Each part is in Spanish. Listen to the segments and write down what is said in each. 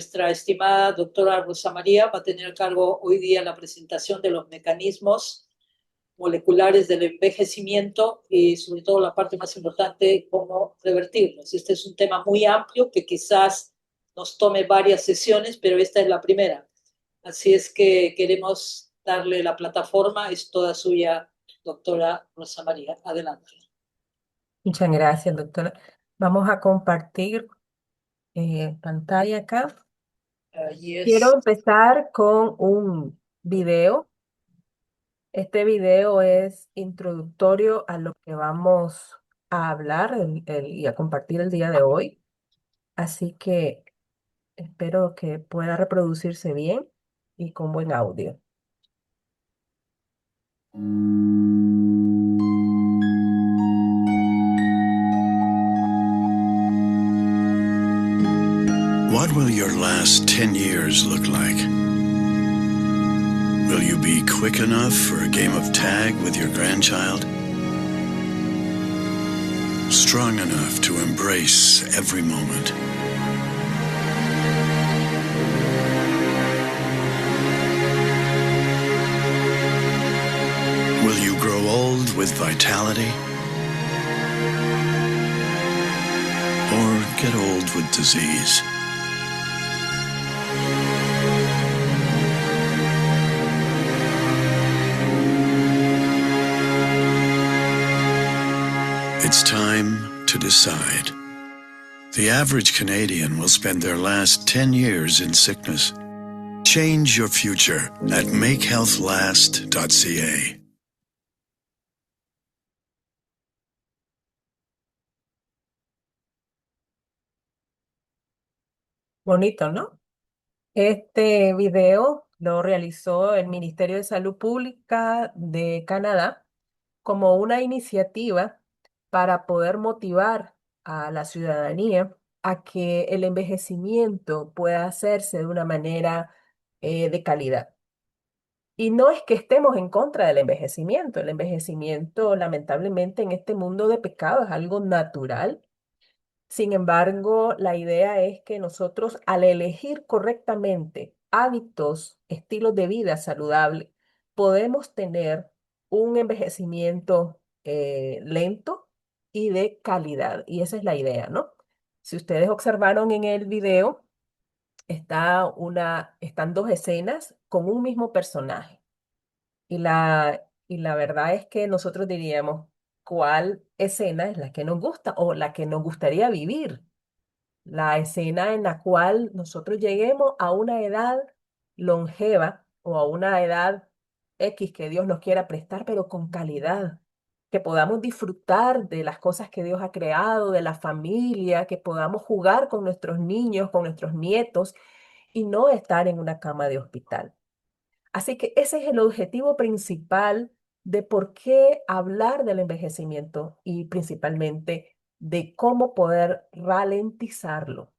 Nuestra estimada doctora Rosa María va a tener a cargo hoy día la presentación de los mecanismos moleculares del envejecimiento y sobre todo la parte más importante, cómo revertirlos. Este es un tema muy amplio que quizás nos tome varias sesiones, pero esta es la primera. Así es que queremos darle la plataforma, es toda suya, doctora Rosa María. Adelante. Muchas gracias, doctora. Vamos a compartir pantalla acá. Quiero Yes. empezar con un video. Este video es introductorio a lo que vamos a hablar y a compartir el día de hoy. Así que espero que pueda reproducirse bien y con buen audio. What will your last 10 years look like? Will you be quick enough for a game of tag with your grandchild? Strong enough to embrace every moment? Will you grow old with vitality? Or get old with disease? It's time to decide. The average Canadian will spend their last 10 years in sickness. Change your future at makehealthlast.ca. Bonito, ¿no? Este video lo realizó el Ministerio de Salud Pública de Canadá como una iniciativa para poder motivar a la ciudadanía a que el envejecimiento pueda hacerse de una manera de calidad. Y no es que estemos en contra del envejecimiento. El envejecimiento, lamentablemente, en este mundo de pecado es algo natural. Sin embargo, la idea es que nosotros, al elegir correctamente hábitos, estilos de vida saludable, podemos tener un envejecimiento lento y de calidad. Y esa es la idea, ¿no? Si ustedes observaron en el video, están dos escenas con un mismo personaje. Y la verdad es que nosotros diríamos, ¿cuál escena es la que nos gusta o la que nos gustaría vivir? La escena en la cual nosotros lleguemos a una edad longeva o a una edad X que Dios nos quiera prestar, pero con calidad, que podamos disfrutar de las cosas que Dios ha creado, de la familia, que podamos jugar con nuestros niños, con nuestros nietos y no estar en una cama de hospital. Así que ese es el objetivo principal de por qué hablar del envejecimiento y principalmente de cómo poder ralentizarlo.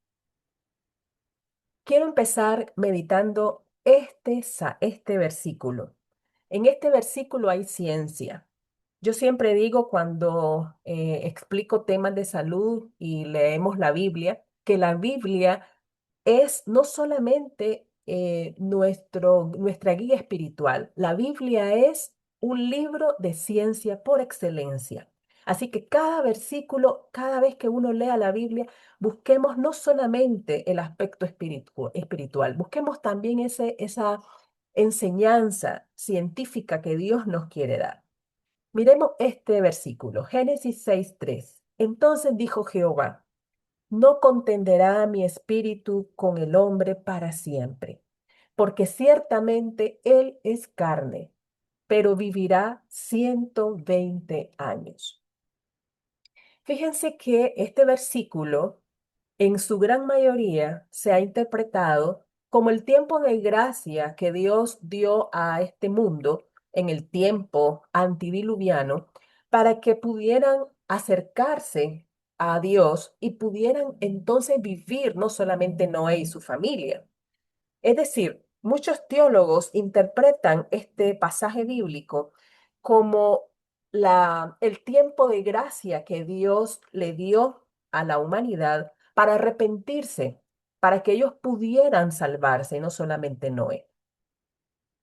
Quiero empezar meditando este versículo. En este versículo hay ciencia. Yo siempre digo cuando explico temas de salud y leemos la Biblia, que la Biblia es no solamente nuestra guía espiritual, la Biblia es un libro de ciencia por excelencia. Así que cada versículo, cada vez que uno lea la Biblia, busquemos no solamente el aspecto espiritual, busquemos también esa enseñanza científica que Dios nos quiere dar. Miremos este versículo, Génesis 6:3. Entonces dijo Jehová, no contenderá mi espíritu con el hombre para siempre, porque ciertamente él es carne, pero vivirá 120 años. Fíjense que este versículo en su gran mayoría se ha interpretado como el tiempo de gracia que Dios dio a este mundo en el tiempo antidiluviano para que pudieran acercarse a Dios y pudieran entonces vivir no solamente Noé y su familia. Es decir, muchos teólogos interpretan este pasaje bíblico como el tiempo de gracia que Dios le dio a la humanidad para arrepentirse para que ellos pudieran salvarse, y no solamente Noé.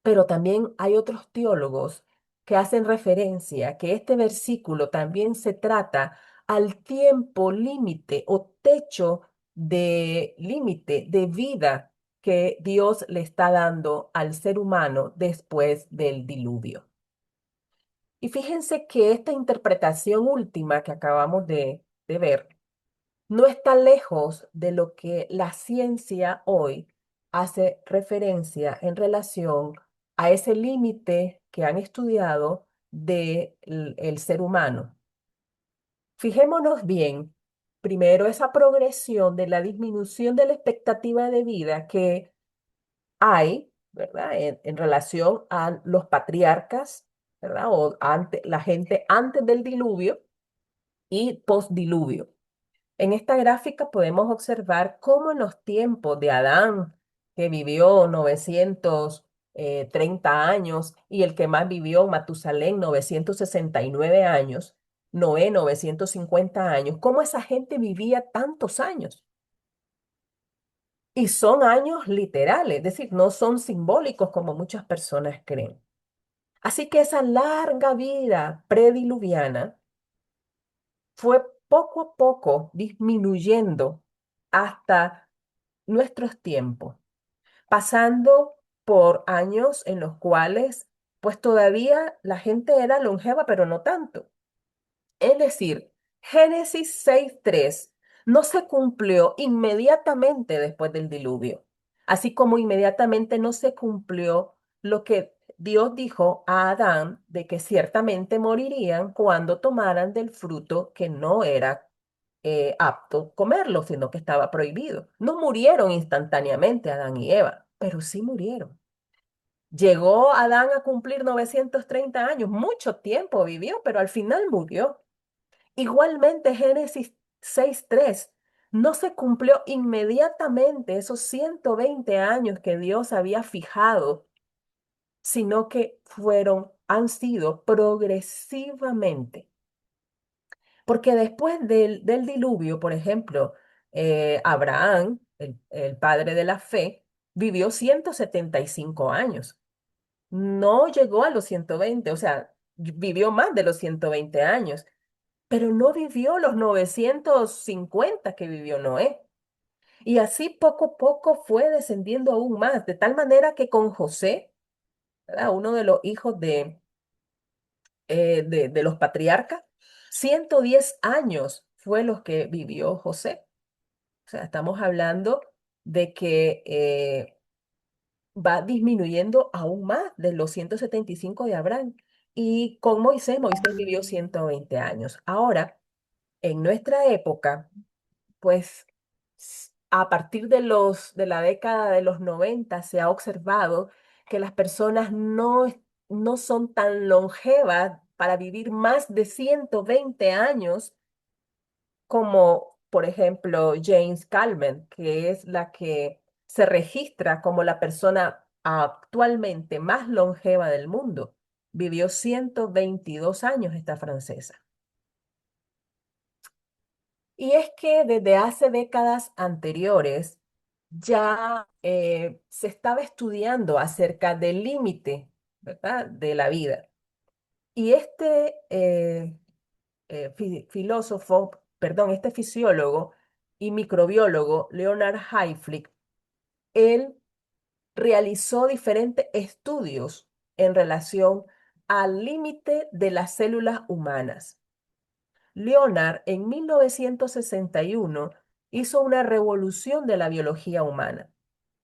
Pero también hay otros teólogos que hacen referencia que este versículo también se trata al tiempo límite o techo de límite de vida que Dios le está dando al ser humano después del diluvio. Y fíjense que esta interpretación última que acabamos de ver no está lejos de lo que la ciencia hoy hace referencia en relación a ese límite que han estudiado del el ser humano. Fijémonos bien, primero, esa progresión de la disminución de la expectativa de vida que hay, ¿verdad? En relación a los patriarcas, ¿verdad? O la gente antes del diluvio y postdiluvio. En esta gráfica podemos observar cómo en los tiempos de Adán, que vivió 930 años, y el que más vivió, Matusalén, 969 años, Noé, 950 años, cómo esa gente vivía tantos años. Y son años literales, es decir, no son simbólicos como muchas personas creen. Así que esa larga vida prediluviana fue poco a poco disminuyendo hasta nuestros tiempos, pasando por años en los cuales pues todavía la gente era longeva, pero no tanto. Es decir, Génesis 6:3 no se cumplió inmediatamente después del diluvio, así como inmediatamente no se cumplió lo que Dios dijo a Adán de que ciertamente morirían cuando tomaran del fruto que no era apto comerlo, sino que estaba prohibido. No murieron instantáneamente Adán y Eva, pero sí murieron. Llegó Adán a cumplir 930 años, mucho tiempo vivió, pero al final murió. Igualmente, Génesis 6:3 no se cumplió inmediatamente esos 120 años que Dios había fijado, sino que han sido progresivamente. Porque después del diluvio, por ejemplo, Abraham, el padre de la fe, vivió 175 años. No llegó a los 120, o sea, vivió más de los 120 años, pero no vivió los 950 que vivió Noé. Y así poco a poco fue descendiendo aún más, de tal manera que con José, ¿verdad? Uno de los hijos de los patriarcas, 110 años fue los que vivió José. O sea, estamos hablando de que va disminuyendo aún más de los 175 de Abraham. Y con Moisés, Moisés vivió 120 años. Ahora, en nuestra época, pues a partir de la década de los 90 se ha observado que las personas no son tan longevas para vivir más de 120 años como, por ejemplo, James Calment, que es la que se registra como la persona actualmente más longeva del mundo. Vivió 122 años esta francesa. Y es que desde hace décadas anteriores ya se estaba estudiando acerca del límite, ¿verdad?, de la vida. Y este filósofo, perdón, este fisiólogo y microbiólogo, Leonard Hayflick, él realizó diferentes estudios en relación al límite de las células humanas. Leonard en 1961 hizo una revolución de la biología humana,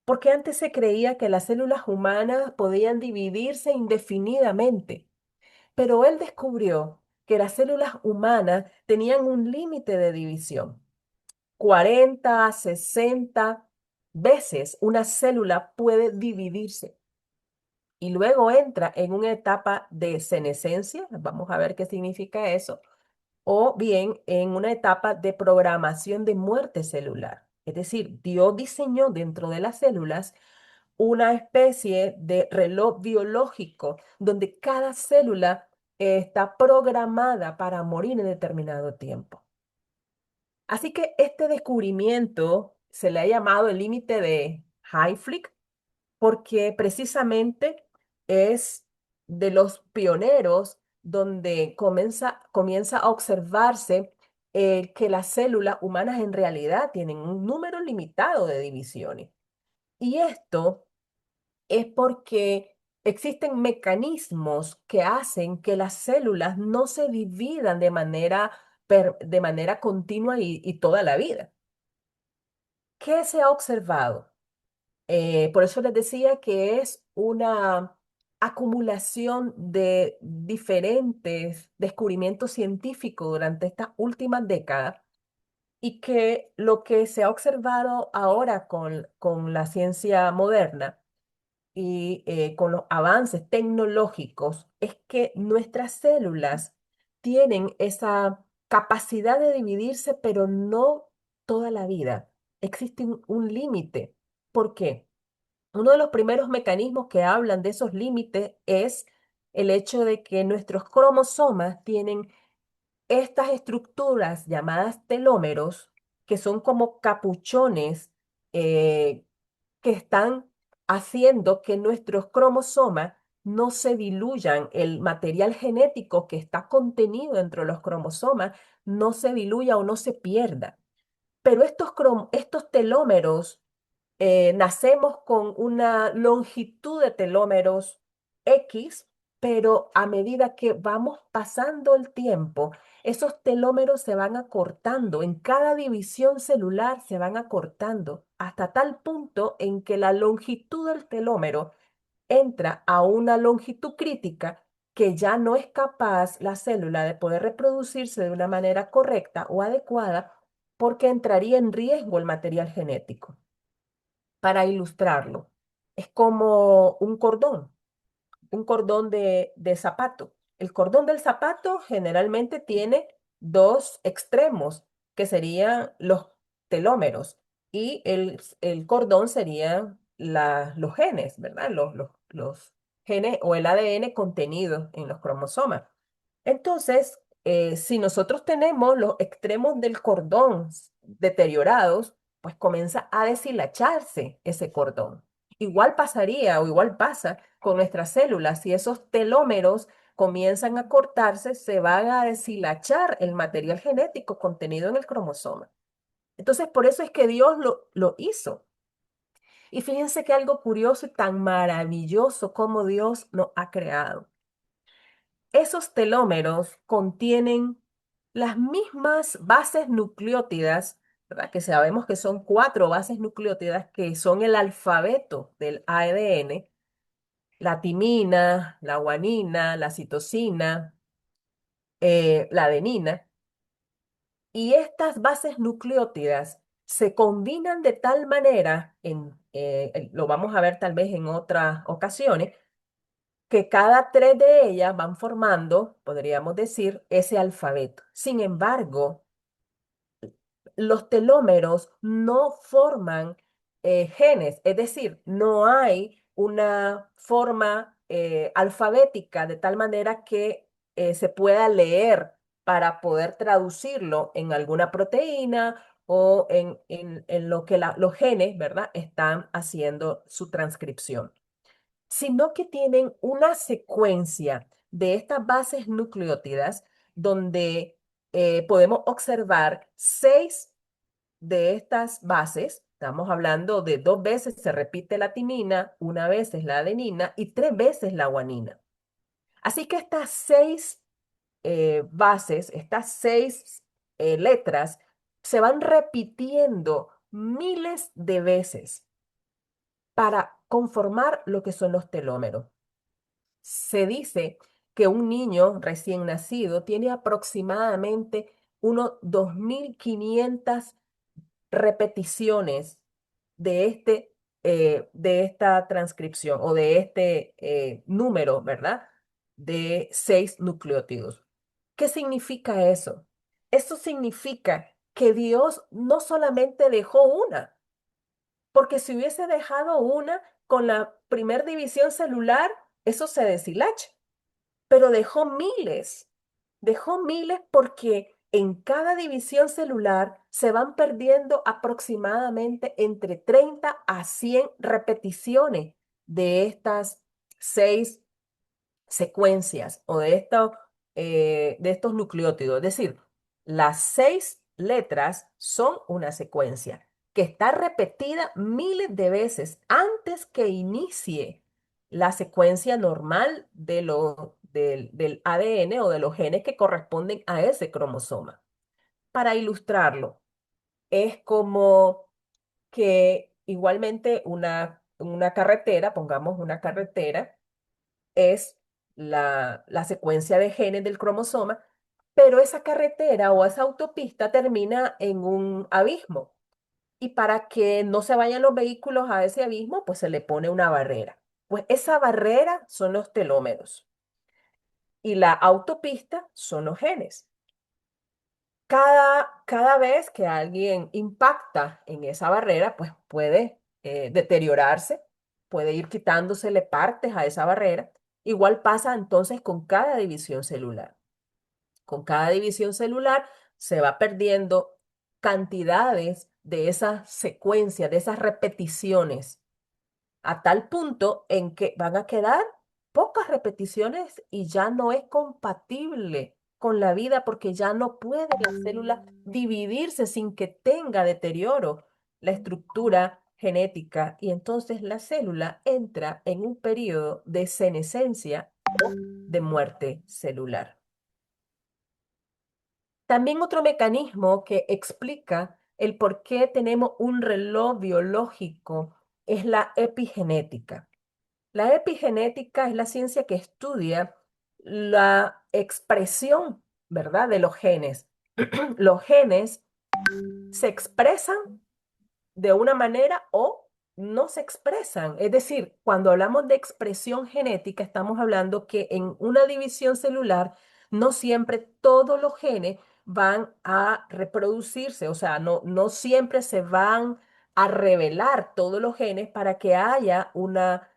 porque antes se creía que las células humanas podían dividirse indefinidamente, pero él descubrió que las células humanas tenían un límite de división. 40 a 60 veces una célula puede dividirse y luego entra en una etapa de senescencia, vamos a ver qué significa eso, o bien en una etapa de programación de muerte celular. Es decir, Dios diseñó dentro de las células una especie de reloj biológico donde cada célula está programada para morir en determinado tiempo. Así que este descubrimiento se le ha llamado el límite de Hayflick, porque precisamente es de los pioneros donde comienza a observarse que las células humanas en realidad tienen un número limitado de divisiones. Y esto es porque existen mecanismos que hacen que las células no se dividan de manera continua y toda la vida. ¿Qué se ha observado? Por eso les decía que es una acumulación de diferentes descubrimientos científicos durante estas últimas décadas y que lo que se ha observado ahora con la ciencia moderna y con los avances tecnológicos es que nuestras células tienen esa capacidad de dividirse, pero no toda la vida. Existe un límite. ¿Por qué? Uno de los primeros mecanismos que hablan de esos límites es el hecho de que nuestros cromosomas tienen estas estructuras llamadas telómeros, que son como capuchones eh, que están haciendo que nuestros cromosomas no se diluyan, el material genético que está contenido dentro de los cromosomas no se diluya o no se pierda. Pero estos telómeros nacemos con una longitud de telómeros X, pero a medida que vamos pasando el tiempo, esos telómeros se van acortando. En cada división celular se van acortando hasta tal punto en que la longitud del telómero entra a una longitud crítica que ya no es capaz la célula de poder reproducirse de una manera correcta o adecuada porque entraría en riesgo el material genético. Para ilustrarlo, es como un cordón de zapato. El cordón del zapato generalmente tiene dos extremos, que serían los telómeros, y el cordón serían los genes, ¿verdad? Los genes o el ADN contenido en los cromosomas. Entonces, si nosotros tenemos los extremos del cordón deteriorados, pues comienza a deshilacharse ese cordón. Igual pasaría o igual pasa con nuestras células. Si esos telómeros comienzan a cortarse, se va a deshilachar el material genético contenido en el cromosoma. Entonces, por eso es que Dios lo hizo. Y fíjense que algo curioso y tan maravilloso como Dios nos ha creado. Esos telómeros contienen las mismas bases nucleótidas, ¿verdad? Que sabemos que son 4 bases nucleótidas que son el alfabeto del ADN, la timina, la guanina, la citosina, la adenina. Y estas bases nucleótidas se combinan de tal manera, lo vamos a ver tal vez en otras ocasiones, que cada 3 de ellas van formando, podríamos decir, ese alfabeto. Sin embargo, los telómeros no forman genes, es decir, no hay una forma alfabética de tal manera que se pueda leer para poder traducirlo en alguna proteína o en lo que los genes, ¿verdad?, están haciendo su transcripción, sino que tienen una secuencia de estas bases nucleótidas donde podemos observar 6 de estas bases. Estamos hablando de 2 veces se repite la timina, 1 vez es la adenina y 3 veces la guanina. Así que estas 6 bases, estas 6 letras, se van repitiendo miles de veces para conformar lo que son los telómeros. Se dice que un niño recién nacido tiene aproximadamente unos 2.500 repeticiones de esta transcripción o de este número, ¿verdad? De 6 nucleótidos. ¿Qué significa eso? Eso significa que Dios no solamente dejó una, porque si hubiese dejado una con la primer división celular, eso se deshilacha, pero dejó miles porque en cada división celular se van perdiendo aproximadamente entre 30 a 100 repeticiones de estas 6 secuencias o de estos nucleótidos. Es decir, las 6 letras son una secuencia que está repetida miles de veces antes que inicie la secuencia normal del ADN o de los genes que corresponden a ese cromosoma. Para ilustrarlo, es como que igualmente una carretera, pongamos una carretera, es la secuencia de genes del cromosoma, pero esa carretera o esa autopista termina en un abismo. Y para que no se vayan los vehículos a ese abismo, pues se le pone una barrera. Pues esa barrera son los telómeros y la autopista son los genes. Cada vez que alguien impacta en esa barrera, pues puede deteriorarse, puede ir quitándosele partes a esa barrera. Igual pasa entonces con cada división celular. Con cada división celular se va perdiendo cantidades de esas secuencias, de esas repeticiones a tal punto en que van a quedar pocas repeticiones y ya no es compatible con la vida porque ya no puede la célula dividirse sin que tenga deterioro la estructura genética y entonces la célula entra en un periodo de senescencia o de muerte celular. También otro mecanismo que explica el por qué tenemos un reloj biológico es la epigenética. La epigenética es la ciencia que estudia la expresión, ¿verdad?, de los genes. Los genes se expresan de una manera o no se expresan. Es decir, cuando hablamos de expresión genética, estamos hablando que en una división celular no siempre todos los genes van a reproducirse, o sea, no siempre se van a revelar todos los genes para que haya una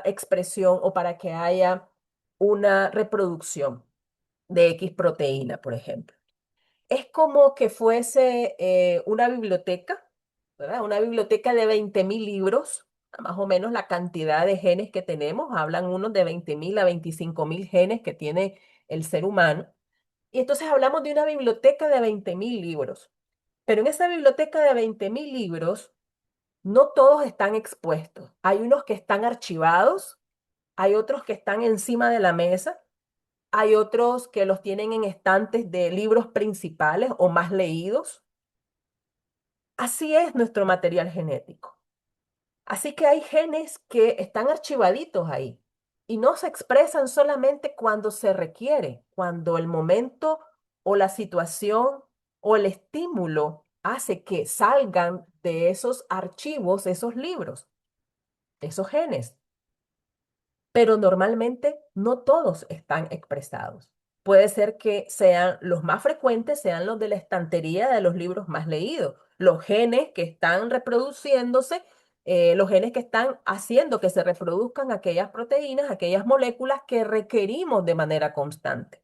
expresión o para que haya una reproducción de X proteína, por ejemplo. Es como que fuese una biblioteca, ¿verdad? Una biblioteca de 20.000 libros, más o menos la cantidad de genes que tenemos. Hablan unos de 20.000 a 25.000 genes que tiene el ser humano. Y entonces hablamos de una biblioteca de 20.000 libros. Pero en esa biblioteca de 20.000 libros, no todos están expuestos. Hay unos que están archivados, hay otros que están encima de la mesa, hay otros que los tienen en estantes de libros principales o más leídos. Así es nuestro material genético. Así que hay genes que están archivaditos ahí y no se expresan solamente cuando se requiere, cuando el momento o la situación o el estímulo hace que salgan de esos archivos, esos libros, esos genes. Pero normalmente no todos están expresados. Puede ser que sean los más frecuentes, sean los de la estantería de los libros más leídos, los genes que están reproduciéndose, los genes que están haciendo que se reproduzcan aquellas proteínas, aquellas moléculas que requerimos de manera constante.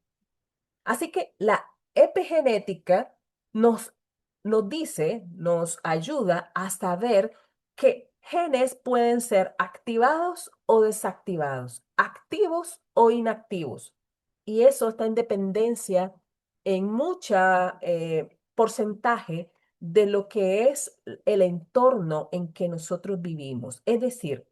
Así que la epigenética nos, nos dice, nos ayuda a saber qué genes pueden ser activados o desactivados, activos o inactivos. Y eso está en dependencia en mucha porcentaje de lo que es el entorno en que nosotros vivimos. Es decir,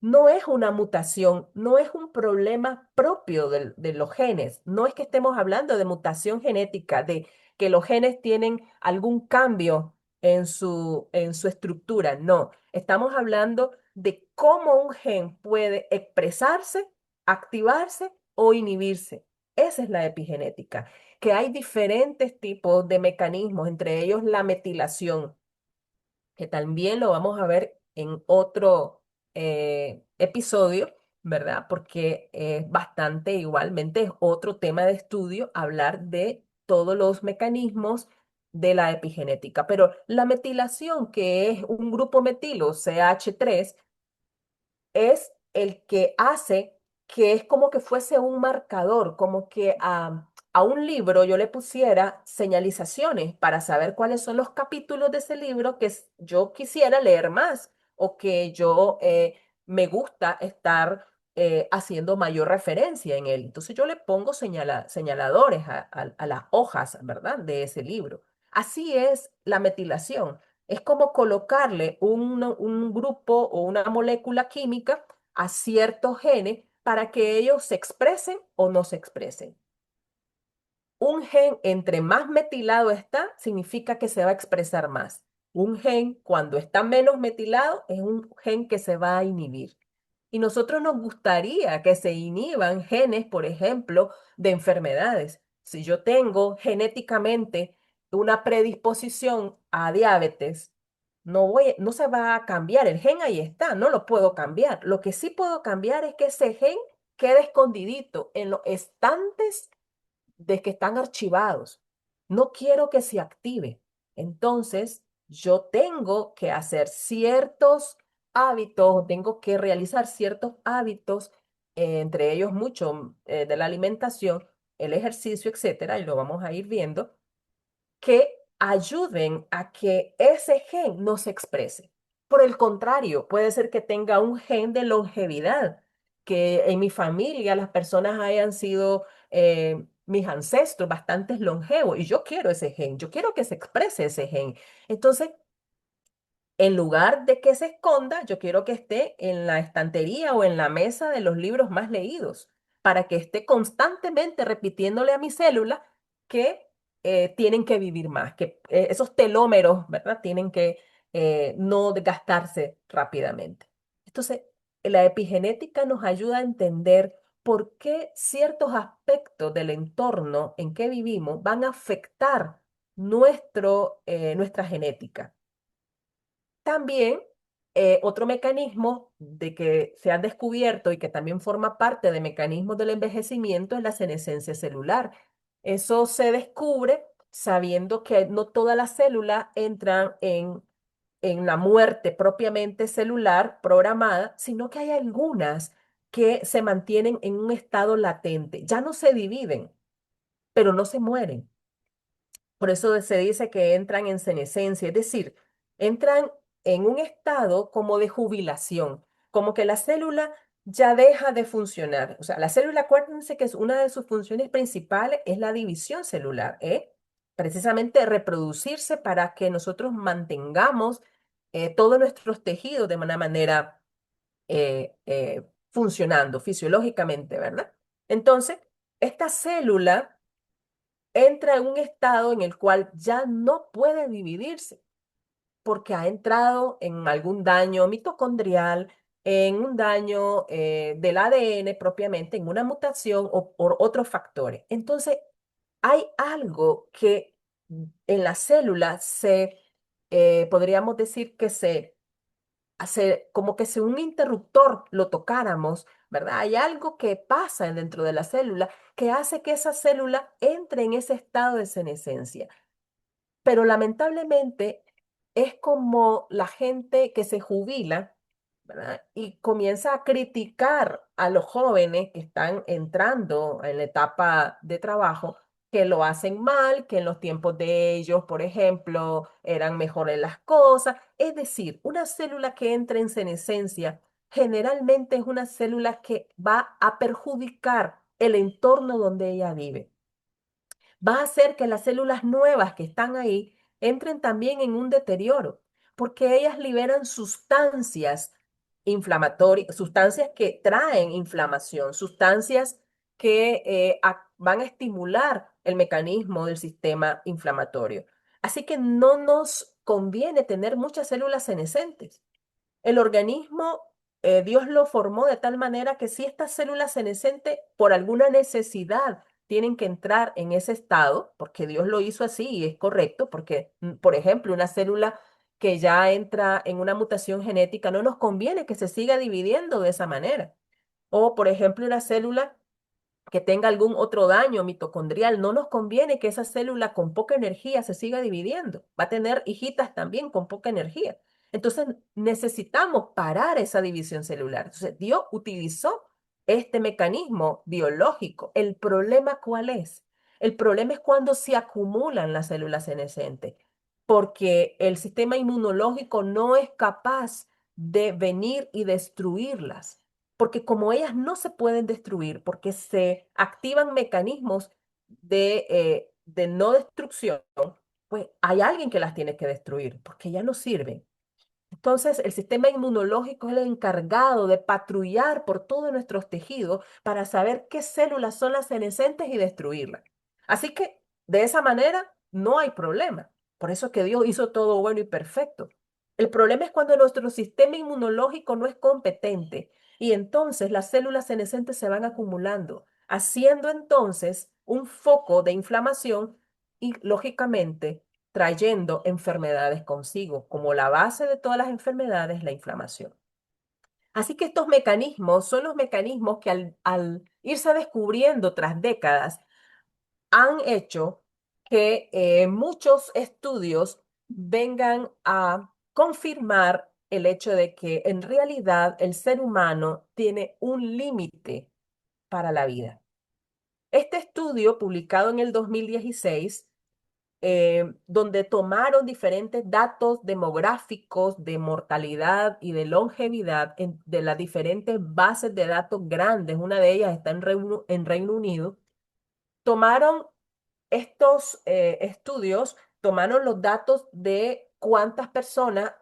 no es una mutación, no es un problema propio de los genes. No es que estemos hablando de mutación genética, de que los genes tienen algún cambio en su estructura. No, estamos hablando de cómo un gen puede expresarse, activarse o inhibirse. Esa es la epigenética, que hay diferentes tipos de mecanismos, entre ellos la metilación, que también lo vamos a ver en otro episodio, ¿verdad? Porque es bastante, igualmente, es otro tema de estudio hablar de todos los mecanismos de la epigenética. Pero la metilación, que es un grupo metilo, CH3, es el que hace que es como que fuese un marcador, como que a un libro yo le pusiera señalizaciones para saber cuáles son los capítulos de ese libro que yo quisiera leer más o que yo me gusta estar haciendo mayor referencia en él. Entonces yo le pongo señaladores a las hojas, ¿verdad? De ese libro. Así es la metilación. Es como colocarle un grupo o una molécula química a ciertos genes para que ellos se expresen o no se expresen. Un gen, entre más metilado está, significa que se va a expresar más. Un gen, cuando está menos metilado, es un gen que se va a inhibir. Y nosotros nos gustaría que se inhiban genes, por ejemplo, de enfermedades. Si yo tengo genéticamente una predisposición a diabetes, no se va a cambiar. El gen ahí está, no lo puedo cambiar. Lo que sí puedo cambiar es que ese gen quede escondidito en los estantes de que están archivados. No quiero que se active. Entonces, yo tengo que hacer ciertos hábitos, tengo que realizar ciertos hábitos, entre ellos mucho de la alimentación, el ejercicio, etcétera, y lo vamos a ir viendo, que ayuden a que ese gen no se exprese. Por el contrario, puede ser que tenga un gen de longevidad, que en mi familia las personas hayan sido mis ancestros bastante longevos y yo quiero ese gen, yo quiero que se exprese ese gen. Entonces, en lugar de que se esconda, yo quiero que esté en la estantería o en la mesa de los libros más leídos, para que esté constantemente repitiéndole a mi célula que tienen que vivir más, que esos telómeros, ¿verdad? Tienen que no desgastarse rápidamente. Entonces, la epigenética nos ayuda a entender por qué ciertos aspectos del entorno en que vivimos van a afectar nuestra genética. También otro mecanismo de que se han descubierto y que también forma parte de mecanismos del envejecimiento es la senescencia celular. Eso se descubre sabiendo que no todas las células entran en la muerte propiamente celular programada, sino que hay algunas que se mantienen en un estado latente. Ya no se dividen, pero no se mueren. Por eso se dice que entran en senescencia, es decir, entran en un estado como de jubilación, como que la célula ya deja de funcionar. O sea, la célula, acuérdense que una de sus funciones principales es la división celular, ¿eh? Precisamente reproducirse para que nosotros mantengamos todos nuestros tejidos de una manera funcionando fisiológicamente, ¿verdad? Entonces, esta célula entra en un estado en el cual ya no puede dividirse porque ha entrado en algún daño mitocondrial, en un daño del ADN propiamente, en una mutación o por otros factores. Entonces, hay algo que en la célula podríamos decir que se hace como que si un interruptor lo tocáramos, ¿verdad? Hay algo que pasa dentro de la célula que hace que esa célula entre en ese estado de senescencia. Pero lamentablemente es como la gente que se jubila, ¿verdad? Y comienza a criticar a los jóvenes que están entrando en la etapa de trabajo, que lo hacen mal, que en los tiempos de ellos, por ejemplo, eran mejores las cosas. Es decir, una célula que entra en senescencia generalmente es una célula que va a perjudicar el entorno donde ella vive. Va a hacer que las células nuevas que están ahí entren también en un deterioro, porque ellas liberan sustancias inflamatorias, sustancias que traen inflamación, sustancias que van a estimular el mecanismo del sistema inflamatorio. Así que no nos conviene tener muchas células senescentes. El organismo, Dios lo formó de tal manera que si estas células senescentes, por alguna necesidad, tienen que entrar en ese estado, porque Dios lo hizo así y es correcto, porque, por ejemplo, una célula que ya entra en una mutación genética, no nos conviene que se siga dividiendo de esa manera. O, por ejemplo, una célula que tenga algún otro daño mitocondrial, no nos conviene que esa célula con poca energía se siga dividiendo. Va a tener hijitas también con poca energía. Entonces necesitamos parar esa división celular. Entonces Dios utilizó este mecanismo biológico. ¿El problema cuál es? El problema es cuando se acumulan las células senescentes, porque el sistema inmunológico no es capaz de venir y destruirlas, porque como ellas no se pueden destruir, porque se activan mecanismos de no destrucción, pues hay alguien que las tiene que destruir, porque ya no sirven. Entonces, el sistema inmunológico es el encargado de patrullar por todos nuestros tejidos para saber qué células son las senescentes y destruirlas. Así que, de esa manera, no hay problema. Por eso es que Dios hizo todo bueno y perfecto. El problema es cuando nuestro sistema inmunológico no es competente y entonces las células senescentes se van acumulando, haciendo entonces un foco de inflamación y, lógicamente, trayendo enfermedades consigo, como la base de todas las enfermedades, la inflamación. Así que estos mecanismos son los mecanismos que al irse descubriendo tras décadas han hecho que muchos estudios vengan a confirmar el hecho de que en realidad el ser humano tiene un límite para la vida. Este estudio, publicado en el 2016, donde tomaron diferentes datos demográficos de mortalidad y de longevidad de las diferentes bases de datos grandes, una de ellas está en Reino Unido, tomaron estos estudios, tomaron los datos de cuántas personas,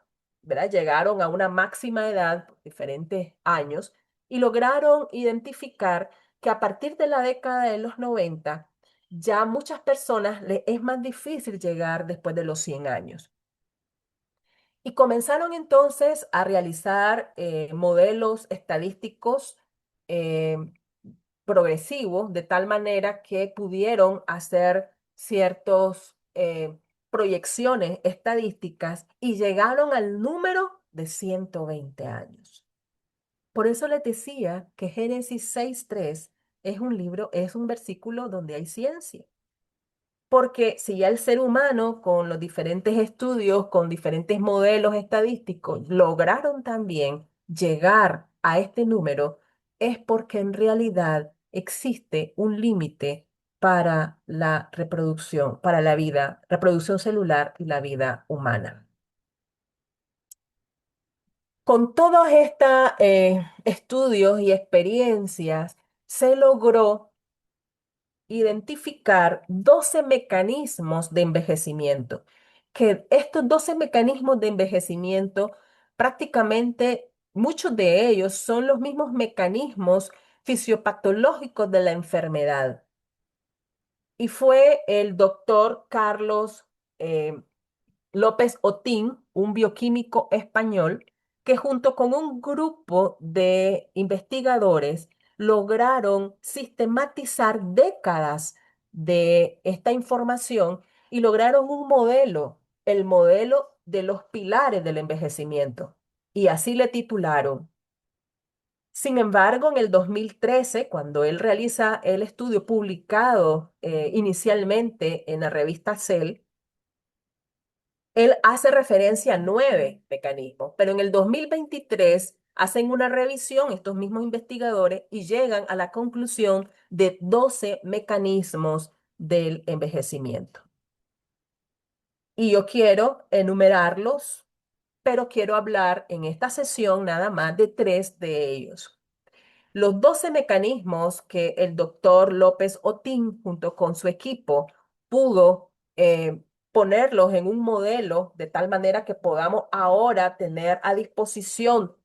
¿verdad?, llegaron a una máxima edad, por diferentes años, y lograron identificar que a partir de la década de los 90 ya muchas personas les es más difícil llegar después de los 100 años. Y comenzaron entonces a realizar modelos estadísticos eh, progresivos, de tal manera que pudieron hacer ciertas proyecciones estadísticas y llegaron al número de 120 años. Por eso les decía que Génesis 6:3 es un libro, es un versículo donde hay ciencia. Porque si ya el ser humano, con los diferentes estudios, con diferentes modelos estadísticos, lograron también llegar a este número, es porque en realidad existe un límite para la reproducción, para la vida, reproducción celular y la vida humana. Con todos estos estudios y experiencias, se logró identificar 12 mecanismos de envejecimiento, que estos 12 mecanismos de envejecimiento, prácticamente muchos de ellos son los mismos mecanismos fisiopatológicos de la enfermedad. Y fue el doctor Carlos eh, López Otín, un bioquímico español, que junto con un grupo de investigadores lograron sistematizar décadas de esta información y lograron un modelo, el modelo de los pilares del envejecimiento. Y así le titularon. Sin embargo, en el 2013, cuando él realiza el estudio publicado inicialmente en la revista Cell, él hace referencia a 9 mecanismos, pero en el 2023 hacen una revisión estos mismos investigadores y llegan a la conclusión de 12 mecanismos del envejecimiento. Y yo quiero enumerarlos, pero quiero hablar en esta sesión nada más de 3 de ellos. Los 12 mecanismos que el doctor López Otín, junto con su equipo, pudo ponerlos en un modelo de tal manera que podamos ahora tener a disposición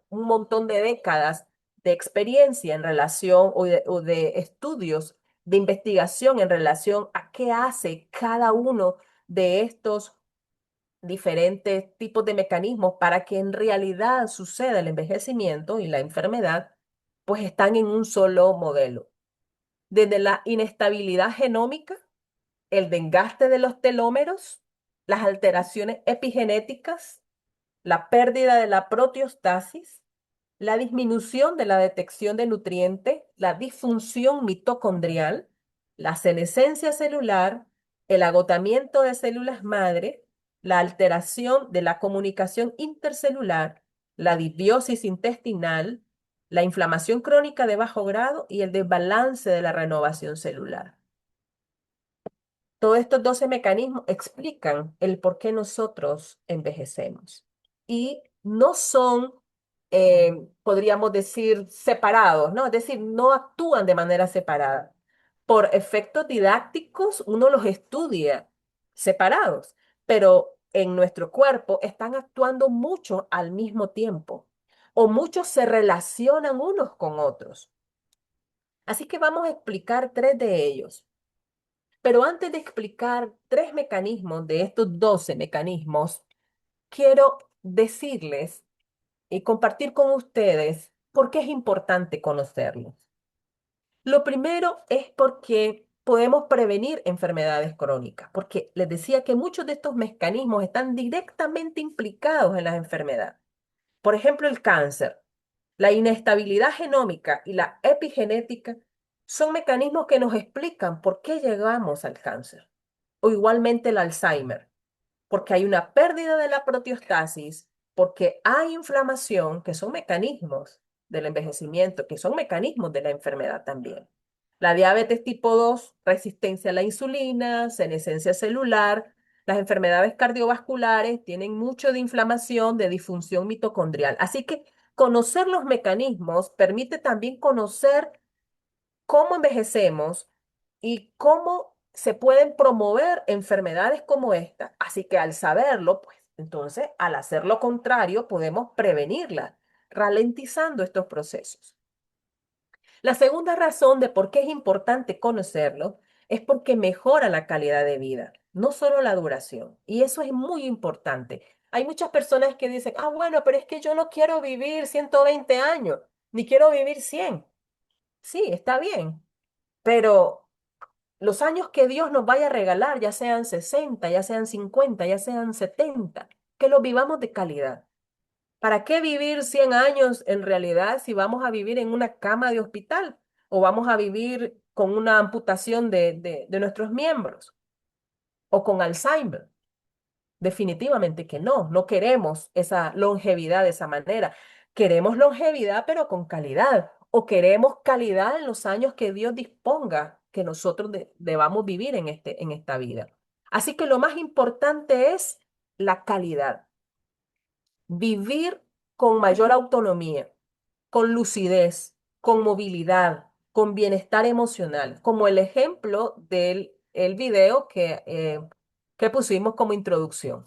un montón de décadas de experiencia en relación o de estudios de investigación en relación a qué hace cada uno de estos diferentes tipos de mecanismos para que en realidad suceda el envejecimiento y la enfermedad, pues están en un solo modelo. Desde la inestabilidad genómica, el desgaste de los telómeros, las alteraciones epigenéticas, la pérdida de la proteostasis, la disminución de la detección de nutrientes, la disfunción mitocondrial, la senescencia celular, el agotamiento de células madre, la alteración de la comunicación intercelular, la disbiosis intestinal, la inflamación crónica de bajo grado y el desbalance de la renovación celular. Todos estos 12 mecanismos explican el por qué nosotros envejecemos. Y no son, podríamos decir, separados, ¿no? Es decir, no actúan de manera separada. Por efectos didácticos, uno los estudia separados, pero en nuestro cuerpo están actuando muchos al mismo tiempo, o muchos se relacionan unos con otros. Así que vamos a explicar 3 de ellos. Pero antes de explicar 3 mecanismos de estos 12 mecanismos, quiero decirles y compartir con ustedes por qué es importante conocerlos. Lo primero es porque podemos prevenir enfermedades crónicas, porque les decía que muchos de estos mecanismos están directamente implicados en las enfermedades. Por ejemplo, el cáncer, la inestabilidad genómica y la epigenética son mecanismos que nos explican por qué llegamos al cáncer. O igualmente el Alzheimer, porque hay una pérdida de la proteostasis, porque hay inflamación, que son mecanismos del envejecimiento, que son mecanismos de la enfermedad también. La diabetes tipo 2, resistencia a la insulina, senescencia celular, las enfermedades cardiovasculares tienen mucho de inflamación, de disfunción mitocondrial. Así que conocer los mecanismos permite también conocer cómo envejecemos y cómo se pueden promover enfermedades como esta. Así que al saberlo, pues entonces al hacer lo contrario podemos prevenirla, ralentizando estos procesos. La segunda razón de por qué es importante conocerlo es porque mejora la calidad de vida, no solo la duración. Y eso es muy importante. Hay muchas personas que dicen, ah, bueno, pero es que yo no quiero vivir 120 años, ni quiero vivir 100. Sí, está bien, pero los años que Dios nos vaya a regalar, ya sean 60, ya sean 50, ya sean 70, que los vivamos de calidad. ¿Para qué vivir 100 años en realidad si vamos a vivir en una cama de hospital o vamos a vivir con una amputación de nuestros miembros o con Alzheimer? Definitivamente que no, no queremos esa longevidad de esa manera. Queremos longevidad, pero con calidad. O queremos calidad en los años que Dios disponga que nosotros debamos vivir en esta vida. Así que lo más importante es la calidad. Vivir con mayor autonomía, con lucidez, con movilidad, con bienestar emocional, como el ejemplo del el video que pusimos como introducción.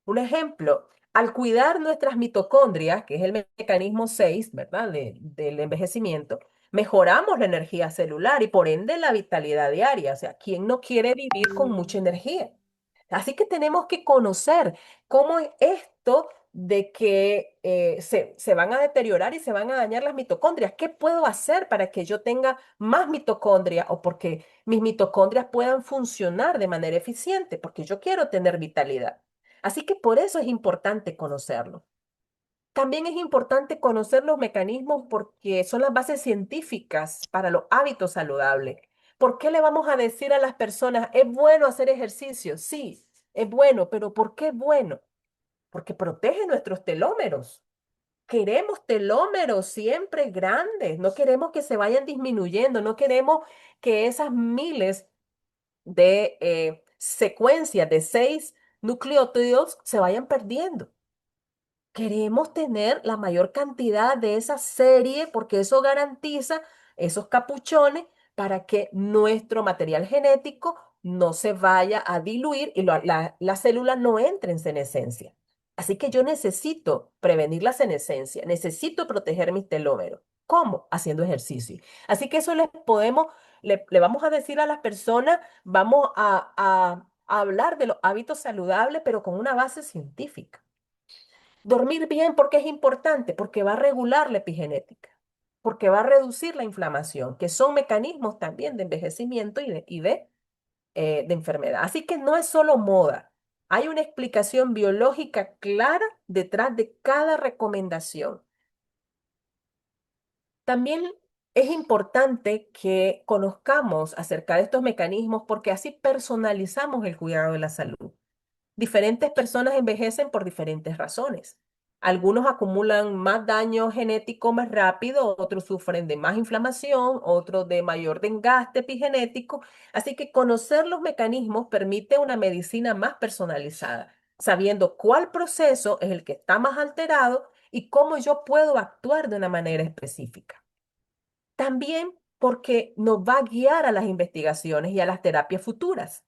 Un ejemplo, al cuidar nuestras mitocondrias, que es el mecanismo 6, ¿verdad? Del envejecimiento, mejoramos la energía celular y por ende la vitalidad diaria. O sea, ¿quién no quiere vivir con mucha energía? Así que tenemos que conocer cómo es esto de que se van a deteriorar y se van a dañar las mitocondrias. ¿Qué puedo hacer para que yo tenga más mitocondrias o porque mis mitocondrias puedan funcionar de manera eficiente? Porque yo quiero tener vitalidad. Así que por eso es importante conocerlo. También es importante conocer los mecanismos porque son las bases científicas para los hábitos saludables. ¿Por qué le vamos a decir a las personas, es bueno hacer ejercicio? Sí, es bueno, pero ¿por qué es bueno? Porque protege nuestros telómeros. Queremos telómeros siempre grandes, no queremos que se vayan disminuyendo, no queremos que esas miles de secuencias de 6 nucleótidos se vayan perdiendo. Queremos tener la mayor cantidad de esa serie porque eso garantiza esos capuchones para que nuestro material genético no se vaya a diluir y la célula no entre en senescencia. Así que yo necesito prevenir la senescencia, necesito proteger mis telómeros. ¿Cómo? Haciendo ejercicio. Así que eso le vamos a decir a las personas, vamos a hablar de los hábitos saludables, pero con una base científica. Dormir bien, ¿por qué es importante? Porque va a regular la epigenética, porque va a reducir la inflamación, que son mecanismos también de envejecimiento de enfermedad. Así que no es solo moda. Hay una explicación biológica clara detrás de cada recomendación. También es importante que conozcamos acerca de estos mecanismos porque así personalizamos el cuidado de la salud. Diferentes personas envejecen por diferentes razones. Algunos acumulan más daño genético más rápido, otros sufren de más inflamación, otros de mayor desgaste epigenético. Así que conocer los mecanismos permite una medicina más personalizada, sabiendo cuál proceso es el que está más alterado y cómo yo puedo actuar de una manera específica. También porque nos va a guiar a las investigaciones y a las terapias futuras,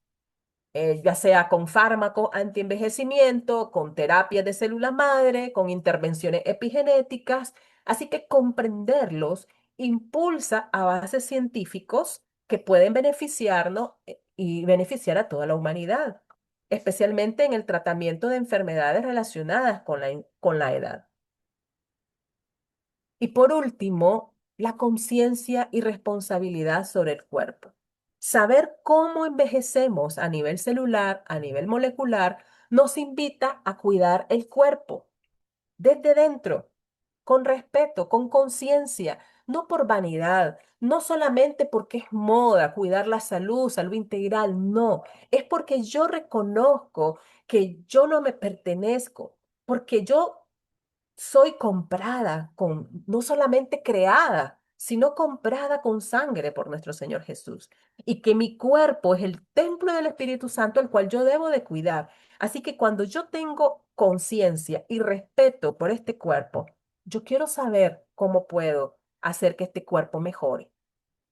ya sea con fármacos antienvejecimiento, con terapias de células madre, con intervenciones epigenéticas. Así que comprenderlos impulsa avances científicos que pueden beneficiarnos y beneficiar a toda la humanidad, especialmente en el tratamiento de enfermedades relacionadas con la edad. Y por último, la conciencia y responsabilidad sobre el cuerpo. Saber cómo envejecemos a nivel celular, a nivel molecular, nos invita a cuidar el cuerpo desde dentro, con respeto, con conciencia, no por vanidad, no solamente porque es moda cuidar la salud, salud integral, no, es porque yo reconozco que yo no me pertenezco, porque yo soy comprada no solamente creada, sino comprada con sangre por nuestro Señor Jesús. Y que mi cuerpo es el templo del Espíritu Santo, el cual yo debo de cuidar. Así que cuando yo tengo conciencia y respeto por este cuerpo, yo quiero saber cómo puedo hacer que este cuerpo mejore.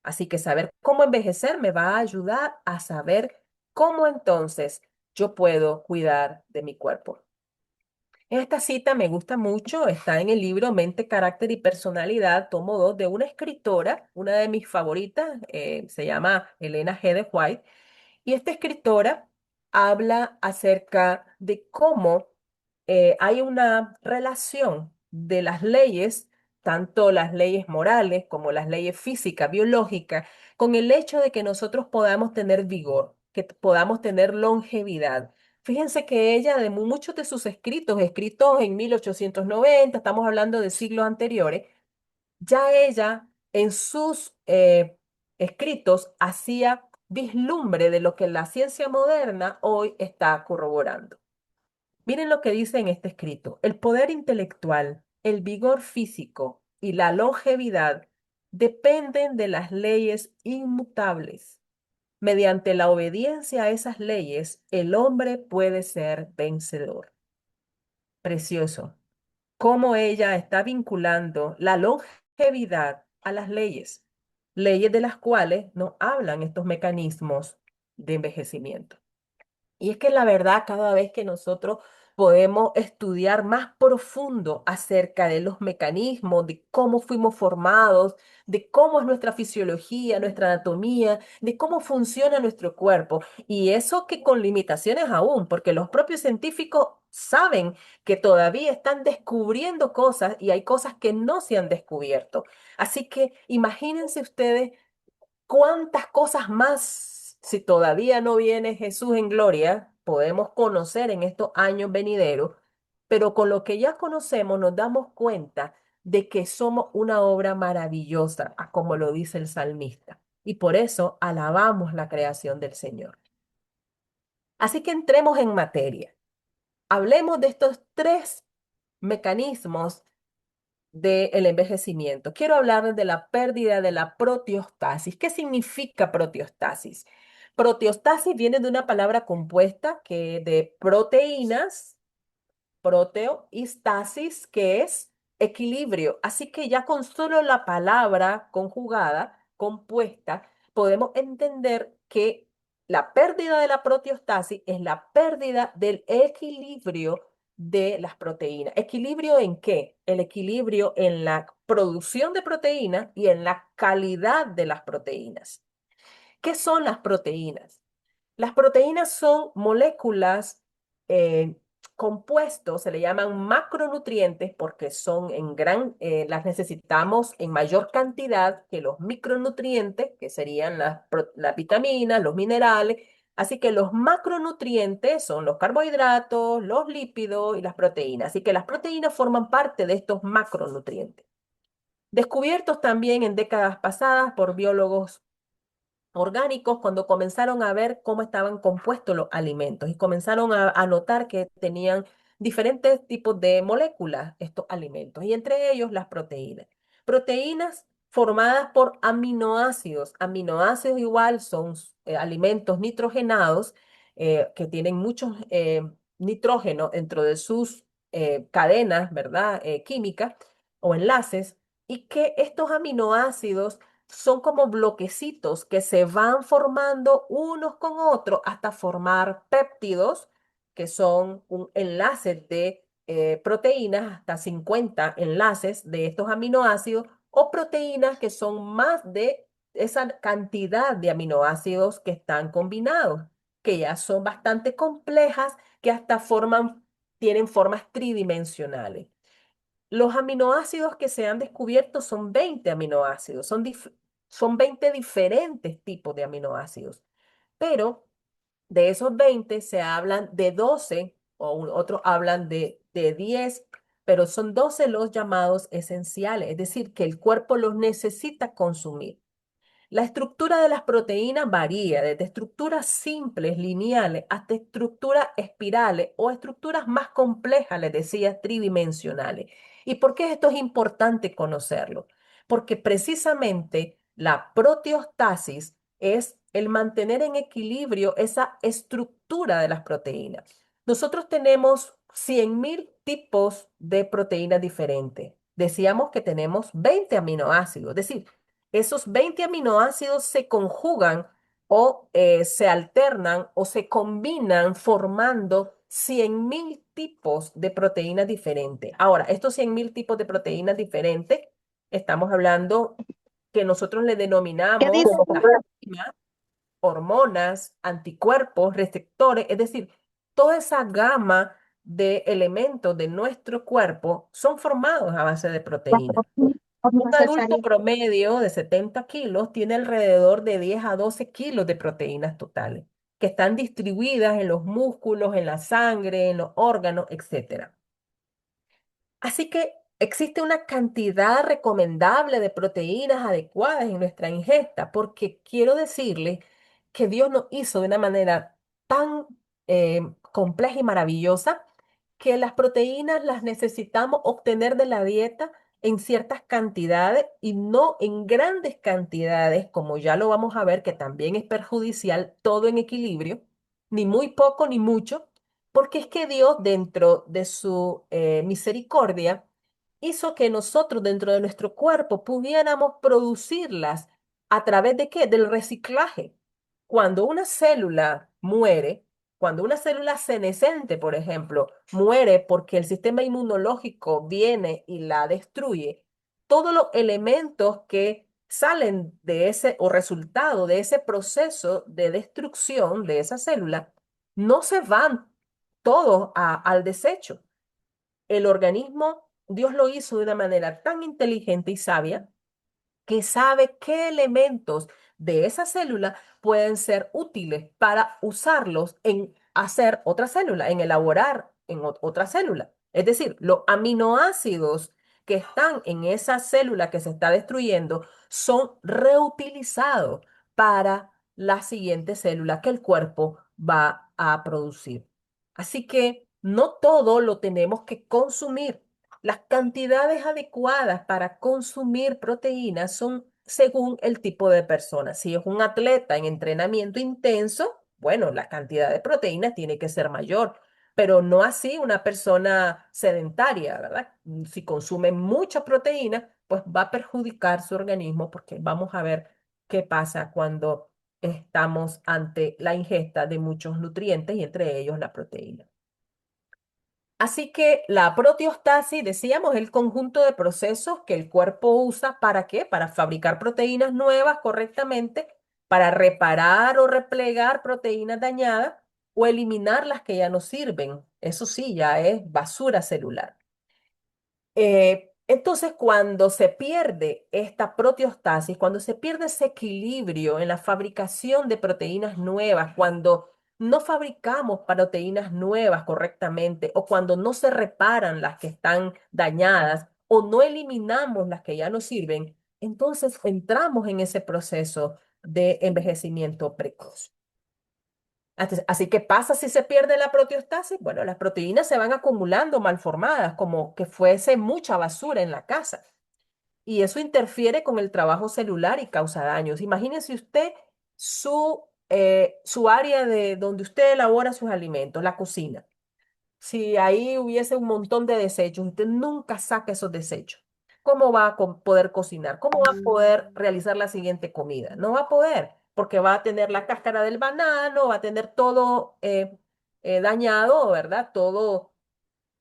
Así que saber cómo envejecer me va a ayudar a saber cómo entonces yo puedo cuidar de mi cuerpo. Esta cita me gusta mucho, está en el libro Mente, Carácter y Personalidad, tomo 2, de una escritora, una de mis favoritas, se llama Elena G. de White, y esta escritora habla acerca de cómo hay una relación de las leyes, tanto las leyes morales como las leyes físicas, biológicas, con el hecho de que nosotros podamos tener vigor, que podamos tener longevidad. Fíjense que ella, de muchos de sus escritos, escritos en 1890, estamos hablando de siglos anteriores, ya ella en sus escritos hacía vislumbre de lo que la ciencia moderna hoy está corroborando. Miren lo que dice en este escrito. El poder intelectual, el vigor físico y la longevidad dependen de las leyes inmutables. Mediante la obediencia a esas leyes, el hombre puede ser vencedor. Precioso. Cómo ella está vinculando la longevidad a las leyes, leyes de las cuales nos hablan estos mecanismos de envejecimiento. Y es que la verdad, cada vez que nosotros podemos estudiar más profundo acerca de los mecanismos, de cómo fuimos formados, de cómo es nuestra fisiología, nuestra anatomía, de cómo funciona nuestro cuerpo. Y eso que con limitaciones aún, porque los propios científicos saben que todavía están descubriendo cosas y hay cosas que no se han descubierto. Así que imagínense ustedes cuántas cosas más, si todavía no viene Jesús en gloria, podemos conocer en estos años venideros, pero con lo que ya conocemos nos damos cuenta de que somos una obra maravillosa, como lo dice el salmista. Y por eso alabamos la creación del Señor. Así que entremos en materia. Hablemos de estos tres mecanismos del envejecimiento. Quiero hablar de la pérdida de la proteostasis. ¿Qué significa proteostasis? Proteostasis viene de una palabra compuesta que de proteínas, proteo, y stasis, que es equilibrio. Así que ya con solo la palabra conjugada, compuesta, podemos entender que la pérdida de la proteostasis es la pérdida del equilibrio de las proteínas. ¿Equilibrio en qué? El equilibrio en la producción de proteínas y en la calidad de las proteínas. ¿Qué son las proteínas? Las proteínas son moléculas, eh, compuestos, se le llaman macronutrientes porque son las necesitamos en mayor cantidad que los micronutrientes, que serían las vitaminas, los minerales. Así que los macronutrientes son los carbohidratos, los lípidos y las proteínas. Así que las proteínas forman parte de estos macronutrientes. Descubiertos también en décadas pasadas por biólogos orgánicos cuando comenzaron a ver cómo estaban compuestos los alimentos y comenzaron a notar que tenían diferentes tipos de moléculas, estos alimentos, y entre ellos las proteínas. Proteínas formadas por aminoácidos. Aminoácidos igual son alimentos nitrogenados que tienen muchos nitrógeno dentro de sus cadenas, ¿verdad? Químicas o enlaces, y que estos aminoácidos son como bloquecitos que se van formando unos con otros hasta formar péptidos, que son un enlace de proteínas, hasta 50 enlaces de estos aminoácidos, o proteínas que son más de esa cantidad de aminoácidos que están combinados, que ya son bastante complejas, que hasta tienen formas tridimensionales. Los aminoácidos que se han descubierto son 20 aminoácidos, son 20 diferentes tipos de aminoácidos, pero de esos 20 se hablan de 12, otros hablan de 10, pero son 12 los llamados esenciales, es decir, que el cuerpo los necesita consumir. La estructura de las proteínas varía desde estructuras simples, lineales, hasta estructuras espirales o estructuras más complejas, les decía, tridimensionales. ¿Y por qué esto es importante conocerlo? Porque precisamente la proteostasis es el mantener en equilibrio esa estructura de las proteínas. Nosotros tenemos 100.000 tipos de proteínas diferentes. Decíamos que tenemos 20 aminoácidos, es decir, esos 20 aminoácidos se conjugan o se alternan o se combinan formando 100.000 tipos de proteínas diferentes. Ahora, estos 100.000 tipos de proteínas diferentes, estamos hablando que nosotros le ¿Qué denominamos dice? las enzimas, hormonas, anticuerpos, receptores, es decir, toda esa gama de elementos de nuestro cuerpo son formados a base de proteínas. Un adulto promedio de 70 kilos tiene alrededor de 10 a 12 kilos de proteínas totales, que están distribuidas en los músculos, en la sangre, en los órganos, etc. Así que existe una cantidad recomendable de proteínas adecuadas en nuestra ingesta, porque quiero decirle que Dios nos hizo de una manera tan compleja y maravillosa que las proteínas las necesitamos obtener de la dieta en ciertas cantidades y no en grandes cantidades, como ya lo vamos a ver, que también es perjudicial, todo en equilibrio, ni muy poco ni mucho, porque es que Dios, dentro de su misericordia, hizo que nosotros, dentro de nuestro cuerpo, pudiéramos producirlas a través de ¿qué? Del reciclaje. Cuando una célula muere, cuando una célula senescente, por ejemplo, muere porque el sistema inmunológico viene y la destruye, todos los elementos que salen de ese o resultado de ese proceso de destrucción de esa célula no se van todos al desecho. El organismo, Dios lo hizo de una manera tan inteligente y sabia que sabe qué elementos de esa célula pueden ser útiles para usarlos en hacer otra célula, en elaborar en otra célula. Es decir, los aminoácidos que están en esa célula que se está destruyendo son reutilizados para la siguiente célula que el cuerpo va a producir. Así que no todo lo tenemos que consumir. Las cantidades adecuadas para consumir proteínas son según el tipo de persona. Si es un atleta en entrenamiento intenso, bueno, la cantidad de proteínas tiene que ser mayor, pero no así una persona sedentaria, ¿verdad? Si consume mucha proteína, pues va a perjudicar su organismo porque vamos a ver qué pasa cuando estamos ante la ingesta de muchos nutrientes y entre ellos la proteína. Así que la proteostasis, decíamos, es el conjunto de procesos que el cuerpo usa ¿para qué? Para fabricar proteínas nuevas correctamente, para reparar o replegar proteínas dañadas o eliminar las que ya no sirven. Eso sí, ya es basura celular. Entonces, cuando se pierde esta proteostasis, cuando se pierde ese equilibrio en la fabricación de proteínas nuevas, cuando no fabricamos proteínas nuevas correctamente o cuando no se reparan las que están dañadas o no eliminamos las que ya no sirven, entonces entramos en ese proceso de envejecimiento precoz. Así que pasa si se pierde la proteostasis. Bueno, las proteínas se van acumulando malformadas, como que fuese mucha basura en la casa. Y eso interfiere con el trabajo celular y causa daños. Imagínese usted su área de donde usted elabora sus alimentos, la cocina. Si ahí hubiese un montón de desechos, usted nunca saca esos desechos. ¿Cómo va a poder cocinar? ¿Cómo va a poder realizar la siguiente comida? No va a poder, porque va a tener la cáscara del banano, va a tener todo dañado, ¿verdad? Todo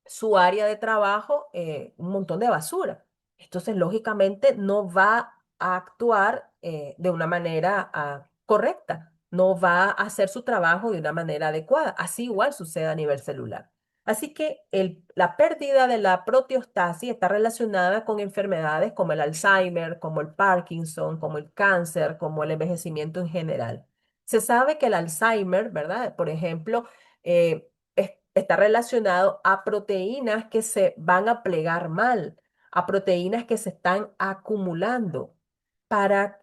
su área de trabajo, un montón de basura. Entonces, lógicamente, no va a actuar de una manera correcta, no va a hacer su trabajo de una manera adecuada. Así igual sucede a nivel celular. Así que la pérdida de la proteostasis está relacionada con enfermedades como el Alzheimer, como el Parkinson, como el cáncer, como el envejecimiento en general. Se sabe que el Alzheimer, ¿verdad? Por ejemplo, está relacionado a proteínas que se van a plegar mal, a proteínas que se están acumulando para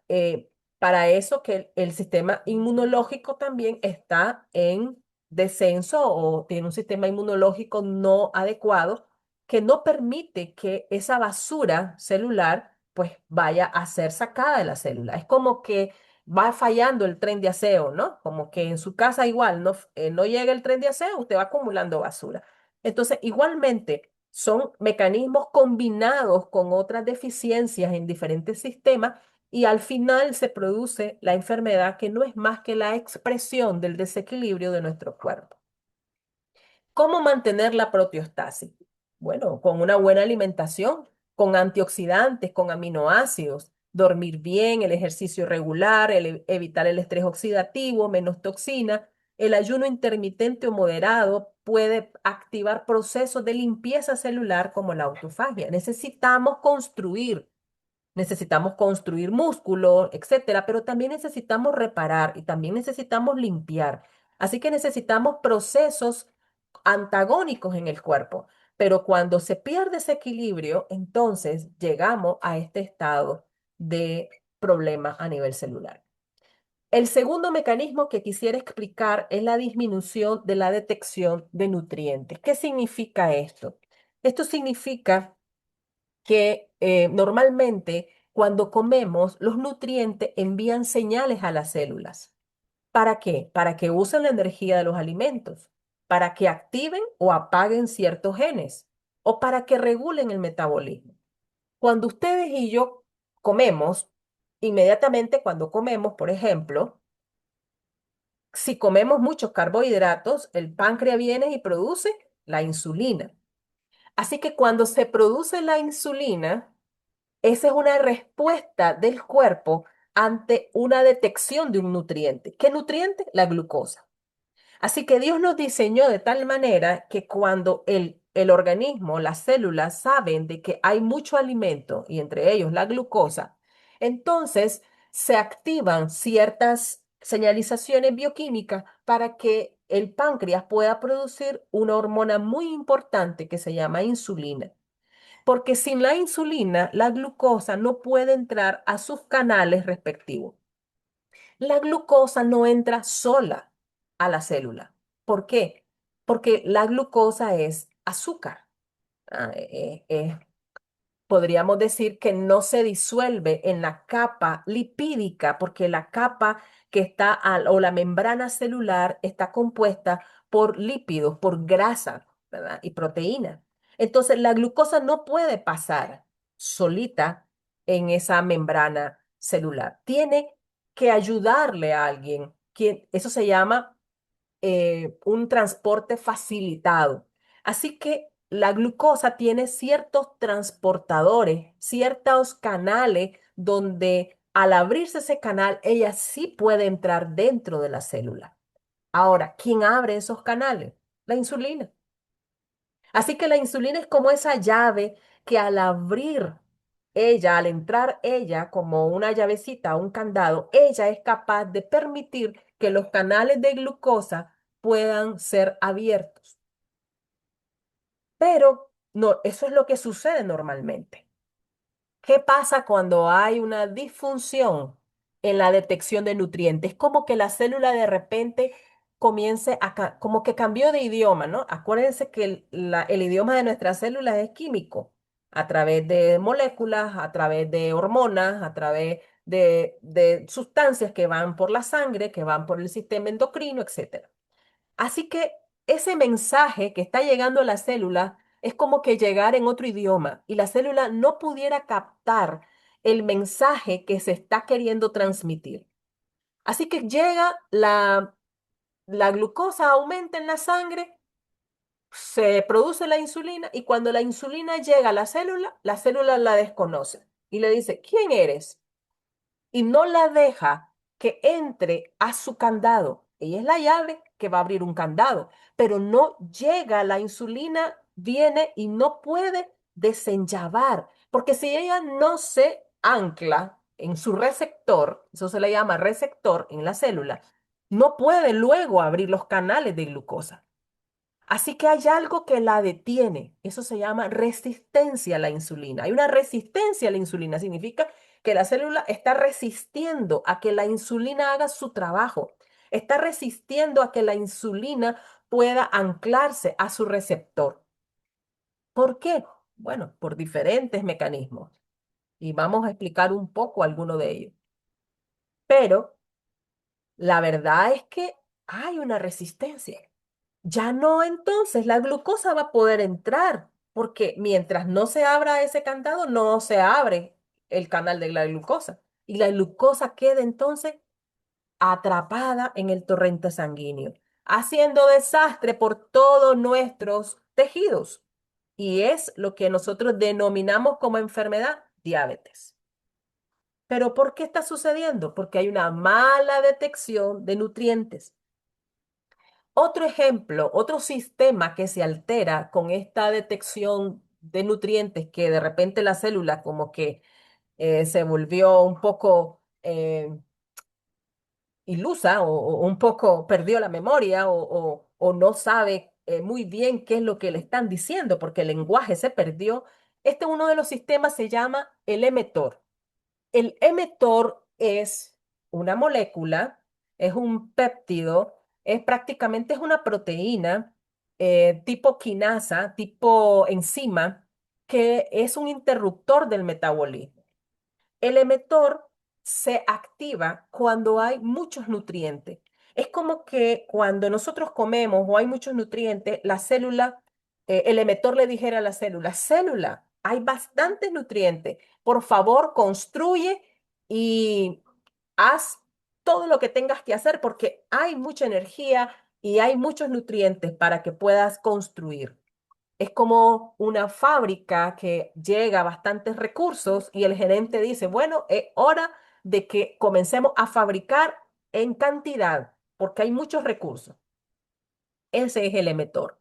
eso que el sistema inmunológico también está en descenso o tiene un sistema inmunológico no adecuado que no permite que esa basura celular pues vaya a ser sacada de la célula. Es como que va fallando el tren de aseo, ¿no? Como que en su casa igual no llega el tren de aseo, usted va acumulando basura. Entonces, igualmente, son mecanismos combinados con otras deficiencias en diferentes sistemas y al final se produce la enfermedad que no es más que la expresión del desequilibrio de nuestro cuerpo. ¿Cómo mantener la proteostasis? Bueno, con una buena alimentación, con antioxidantes, con aminoácidos, dormir bien, el ejercicio regular, evitar el estrés oxidativo, menos toxina. El ayuno intermitente o moderado puede activar procesos de limpieza celular como la autofagia. Necesitamos construir músculo, etcétera, pero también necesitamos reparar y también necesitamos limpiar. Así que necesitamos procesos antagónicos en el cuerpo. Pero cuando se pierde ese equilibrio, entonces llegamos a este estado de problema a nivel celular. El segundo mecanismo que quisiera explicar es la disminución de la detección de nutrientes. ¿Qué significa esto? Esto significa que normalmente cuando comemos, los nutrientes envían señales a las células. ¿Para qué? Para que usen la energía de los alimentos, para que activen o apaguen ciertos genes o para que regulen el metabolismo. Cuando ustedes y yo comemos, inmediatamente cuando comemos, por ejemplo, si comemos muchos carbohidratos, el páncreas viene y produce la insulina. Así que cuando se produce la insulina, esa es una respuesta del cuerpo ante una detección de un nutriente. ¿Qué nutriente? La glucosa. Así que Dios nos diseñó de tal manera que cuando el organismo, las células saben de que hay mucho alimento y entre ellos la glucosa, entonces se activan ciertas señalizaciones bioquímicas para que el páncreas pueda producir una hormona muy importante que se llama insulina. Porque sin la insulina, la glucosa no puede entrar a sus canales respectivos. La glucosa no entra sola a la célula. ¿Por qué? Porque la glucosa es azúcar. Ah, podríamos decir que no se disuelve en la capa lipídica, porque la capa que está o la membrana celular está compuesta por lípidos, por grasa, ¿verdad? Y proteína. Entonces, la glucosa no puede pasar solita en esa membrana celular. Tiene que ayudarle a alguien. Eso se llama un transporte facilitado. Así que la glucosa tiene ciertos transportadores, ciertos canales donde al abrirse ese canal, ella sí puede entrar dentro de la célula. Ahora, ¿quién abre esos canales? La insulina. Así que la insulina es como esa llave que al abrir ella, al entrar ella como una llavecita, un candado, ella es capaz de permitir que los canales de glucosa puedan ser abiertos. Pero no, eso es lo que sucede normalmente. ¿Qué pasa cuando hay una disfunción en la detección de nutrientes? Es como que la célula de repente comience como que cambió de idioma, ¿no? Acuérdense que el idioma de nuestras células es químico, a través de moléculas, a través de hormonas, a través de sustancias que van por la sangre, que van por el sistema endocrino, etcétera. Así que ese mensaje que está llegando a la célula es como que llegar en otro idioma y la célula no pudiera captar el mensaje que se está queriendo transmitir. Así que llega la glucosa, aumenta en la sangre, se produce la insulina y cuando la insulina llega a la célula la desconoce y le dice, ¿quién eres? Y no la deja que entre a su candado. Ella es la llave que va a abrir un candado, pero no llega la insulina, viene y no puede desenllavar, porque si ella no se ancla en su receptor, eso se le llama receptor en la célula, no puede luego abrir los canales de glucosa. Así que hay algo que la detiene. Eso se llama resistencia a la insulina. Hay una resistencia a la insulina. Significa que la célula está resistiendo a que la insulina haga su trabajo. Está resistiendo a que la insulina pueda anclarse a su receptor. ¿Por qué? Bueno, por diferentes mecanismos. Y vamos a explicar un poco alguno de ellos. Pero la verdad es que hay una resistencia. Ya no, entonces la glucosa va a poder entrar, porque mientras no se abra ese candado, no se abre el canal de la glucosa. Y la glucosa queda entonces atrapada en el torrente sanguíneo, haciendo desastre por todos nuestros tejidos. Y es lo que nosotros denominamos como enfermedad diabetes. ¿Pero por qué está sucediendo? Porque hay una mala detección de nutrientes. Otro ejemplo, otro sistema que se altera con esta detección de nutrientes, que de repente la célula como que se volvió un poco ilusa o un poco perdió la memoria o no sabe muy bien qué es lo que le están diciendo porque el lenguaje se perdió. Uno de los sistemas se llama el emetor. El emetor es una molécula, es un péptido, es una proteína tipo quinasa, tipo enzima, que es un interruptor del metabolismo. El emetor se activa cuando hay muchos nutrientes. Es como que cuando nosotros comemos o hay muchos nutrientes, el emetor le dijera a la célula, hay bastantes nutrientes. Por favor, construye y haz todo lo que tengas que hacer porque hay mucha energía y hay muchos nutrientes para que puedas construir. Es como una fábrica que llega a bastantes recursos y el gerente dice, bueno, es hora de que comencemos a fabricar en cantidad porque hay muchos recursos. Ese es el emetor.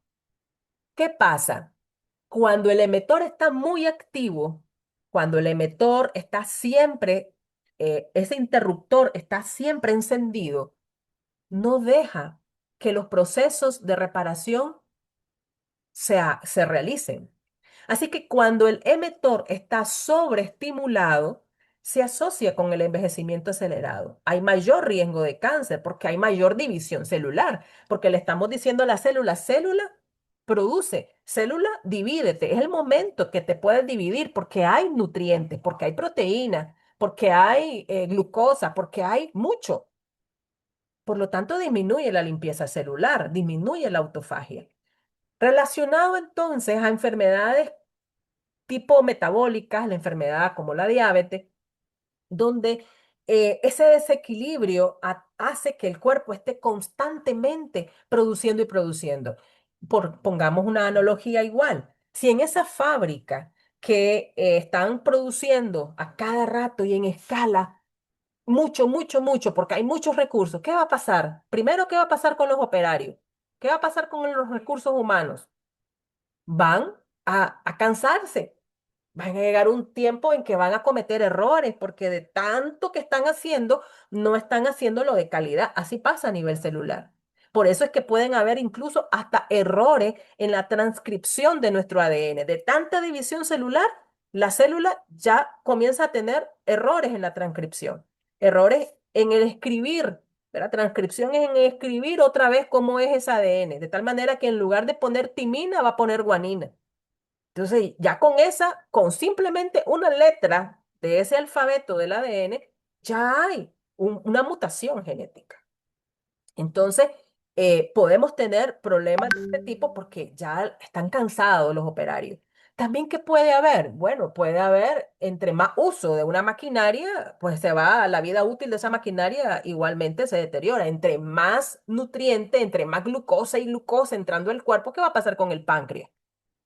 ¿Qué pasa? Cuando el emetor está muy activo, cuando el emetor está siempre, ese interruptor está siempre encendido, no deja que los procesos de reparación se realicen. Así que cuando el emetor está sobreestimulado, se asocia con el envejecimiento acelerado. Hay mayor riesgo de cáncer porque hay mayor división celular, porque le estamos diciendo a la célula, produce, célula, divídete. Es el momento que te puedes dividir porque hay nutrientes, porque hay proteínas, porque hay glucosa, porque hay mucho. Por lo tanto, disminuye la limpieza celular, disminuye la autofagia. Relacionado entonces a enfermedades tipo metabólicas, la enfermedad como la diabetes, donde ese desequilibrio hace que el cuerpo esté constantemente produciendo y produciendo. Pongamos una analogía igual. Si en esa fábrica que están produciendo a cada rato y en escala mucho, mucho, mucho, porque hay muchos recursos, ¿qué va a pasar? Primero, ¿qué va a pasar con los operarios? ¿Qué va a pasar con los recursos humanos? Van a cansarse. Van a llegar un tiempo en que van a cometer errores porque de tanto que están haciendo, no están haciendo lo de calidad. Así pasa a nivel celular. Por eso es que pueden haber incluso hasta errores en la transcripción de nuestro ADN. De tanta división celular, la célula ya comienza a tener errores en la transcripción, errores en el escribir ¿verdad? Transcripción es en escribir otra vez cómo es ese ADN, de tal manera que en lugar de poner timina va a poner guanina. Entonces, ya con esa, con simplemente una letra de ese alfabeto del ADN, ya hay una mutación genética. Entonces, podemos tener problemas de este tipo porque ya están cansados los operarios. También, ¿qué puede haber? Bueno, puede haber, entre más uso de una maquinaria, pues se va, la vida útil de esa maquinaria igualmente se deteriora. Entre más nutriente, entre más glucosa y glucosa entrando al cuerpo, ¿qué va a pasar con el páncreas?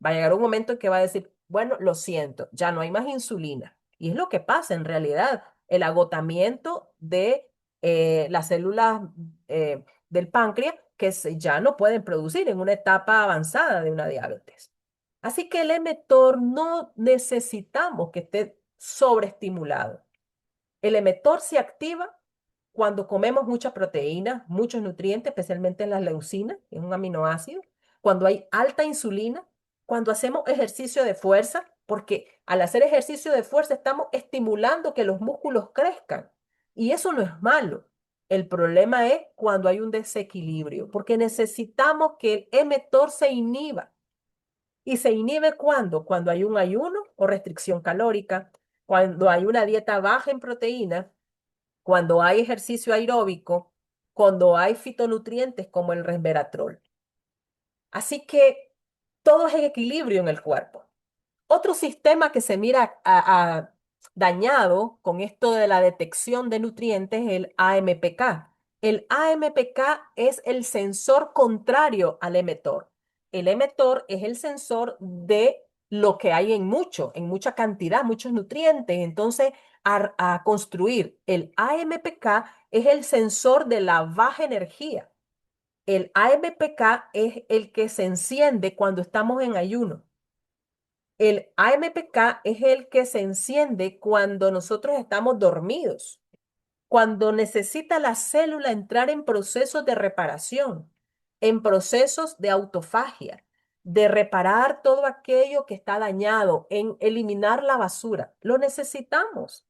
Va a llegar un momento en que va a decir, bueno, lo siento, ya no hay más insulina. Y es lo que pasa en realidad, el agotamiento de las células del páncreas que ya no pueden producir en una etapa avanzada de una diabetes. Así que el mTOR no necesitamos que esté sobreestimulado. El mTOR se activa cuando comemos mucha proteína, muchos nutrientes, especialmente en la leucina, que es un aminoácido, cuando hay alta insulina, cuando hacemos ejercicio de fuerza, porque al hacer ejercicio de fuerza estamos estimulando que los músculos crezcan. Y eso no es malo. El problema es cuando hay un desequilibrio, porque necesitamos que el mTOR se inhiba. ¿Y se inhibe cuándo? Cuando hay un ayuno o restricción calórica, cuando hay una dieta baja en proteína, cuando hay ejercicio aeróbico, cuando hay fitonutrientes como el resveratrol. Así que todo es en equilibrio en el cuerpo. Otro sistema que se mira dañado con esto de la detección de nutrientes es el AMPK. El AMPK es el sensor contrario al mTOR. El mTOR es el sensor de lo que hay en mucha cantidad, muchos nutrientes. Entonces, a construir el AMPK es el sensor de la baja energía. El AMPK es el que se enciende cuando estamos en ayuno. El AMPK es el que se enciende cuando nosotros estamos dormidos, cuando necesita la célula entrar en procesos de reparación, en procesos de autofagia, de reparar todo aquello que está dañado, en eliminar la basura. Lo necesitamos.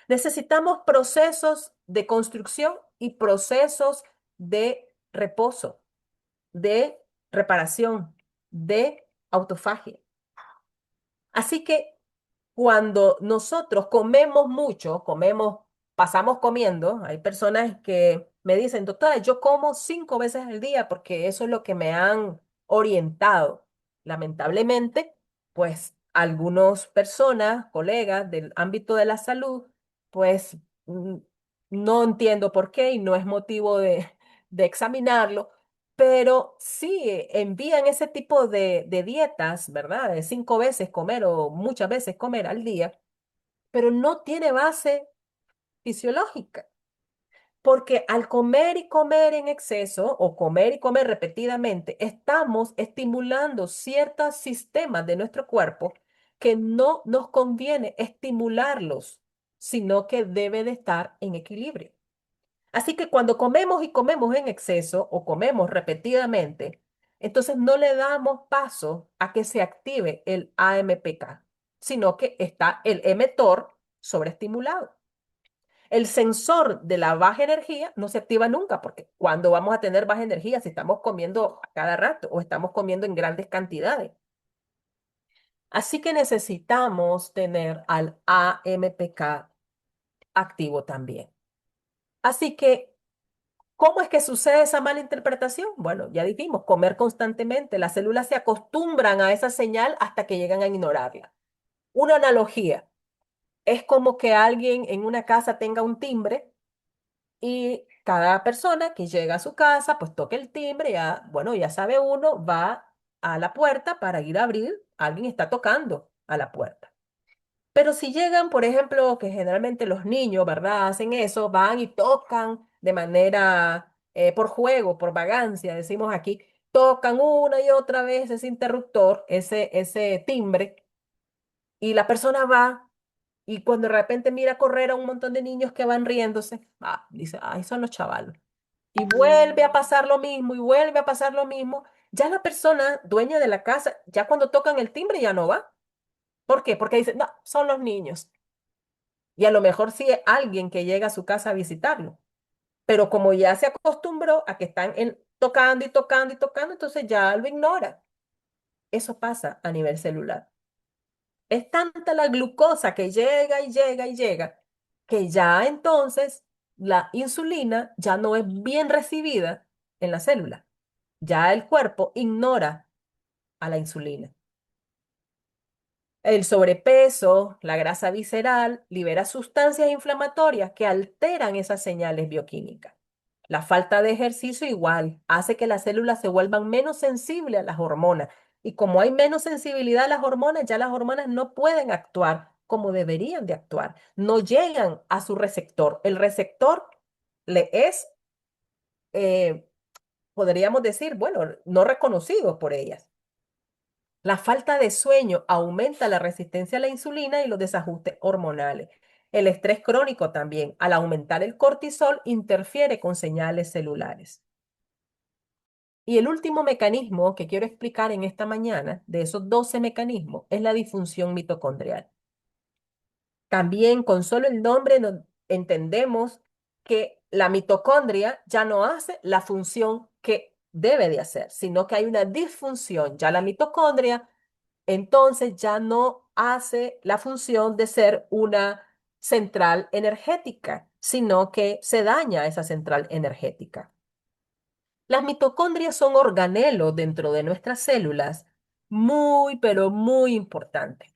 Necesitamos procesos de construcción y procesos de reposo, de reparación, de autofagia. Así que cuando nosotros comemos mucho, pasamos comiendo, hay personas que me dicen, doctora, yo como 5 veces al día porque eso es lo que me han orientado. Lamentablemente, pues algunas personas, colegas del ámbito de la salud, pues no entiendo por qué y no es motivo de examinarlo, pero sí envían ese tipo de dietas, ¿verdad? De 5 veces comer o muchas veces comer al día, pero no tiene base fisiológica. Porque al comer y comer en exceso o comer y comer repetidamente, estamos estimulando ciertos sistemas de nuestro cuerpo que no nos conviene estimularlos, sino que debe de estar en equilibrio. Así que cuando comemos y comemos en exceso o comemos repetidamente, entonces no le damos paso a que se active el AMPK, sino que está el mTOR sobreestimulado. El sensor de la baja energía no se activa nunca, porque ¿cuándo vamos a tener baja energía si estamos comiendo a cada rato o estamos comiendo en grandes cantidades? Así que necesitamos tener al AMPK activo también. Así que ¿cómo es que sucede esa mala interpretación? Bueno, ya dijimos, comer constantemente. Las células se acostumbran a esa señal hasta que llegan a ignorarla. Una analogía. Es como que alguien en una casa tenga un timbre y cada persona que llega a su casa, pues toca el timbre, ya, bueno, ya sabe uno, va a la puerta para ir a abrir, alguien está tocando a la puerta. Pero si llegan, por ejemplo, que generalmente los niños, ¿verdad? Hacen eso, van y tocan de manera, por juego, por vagancia, decimos aquí, tocan una y otra vez ese interruptor, ese timbre, y la persona va y cuando de repente mira correr a un montón de niños que van riéndose, dice, ay, son los chavalos. Y vuelve a pasar lo mismo y vuelve a pasar lo mismo. Ya la persona dueña de la casa, ya cuando tocan el timbre ya no va. ¿Por qué? Porque dice, no, son los niños. Y a lo mejor sí es alguien que llega a su casa a visitarlo. Pero como ya se acostumbró a que están tocando y tocando y tocando, entonces ya lo ignora. Eso pasa a nivel celular. Es tanta la glucosa que llega y llega y llega, que ya entonces la insulina ya no es bien recibida en la célula. Ya el cuerpo ignora a la insulina. El sobrepeso, la grasa visceral, libera sustancias inflamatorias que alteran esas señales bioquímicas. La falta de ejercicio igual hace que las células se vuelvan menos sensibles a las hormonas. Y como hay menos sensibilidad a las hormonas, ya las hormonas no pueden actuar como deberían de actuar. No llegan a su receptor. El receptor le es, eh, podríamos decir, bueno, no reconocido por ellas. La falta de sueño aumenta la resistencia a la insulina y los desajustes hormonales. El estrés crónico también, al aumentar el cortisol, interfiere con señales celulares. Y el último mecanismo que quiero explicar en esta mañana, de esos 12 mecanismos, es la disfunción mitocondrial. También con solo el nombre entendemos que la mitocondria ya no hace la función que debe de hacer, sino que hay una disfunción. Ya la mitocondria entonces ya no hace la función de ser una central energética, sino que se daña esa central energética. Las mitocondrias son organelos dentro de nuestras células muy, pero muy importantes,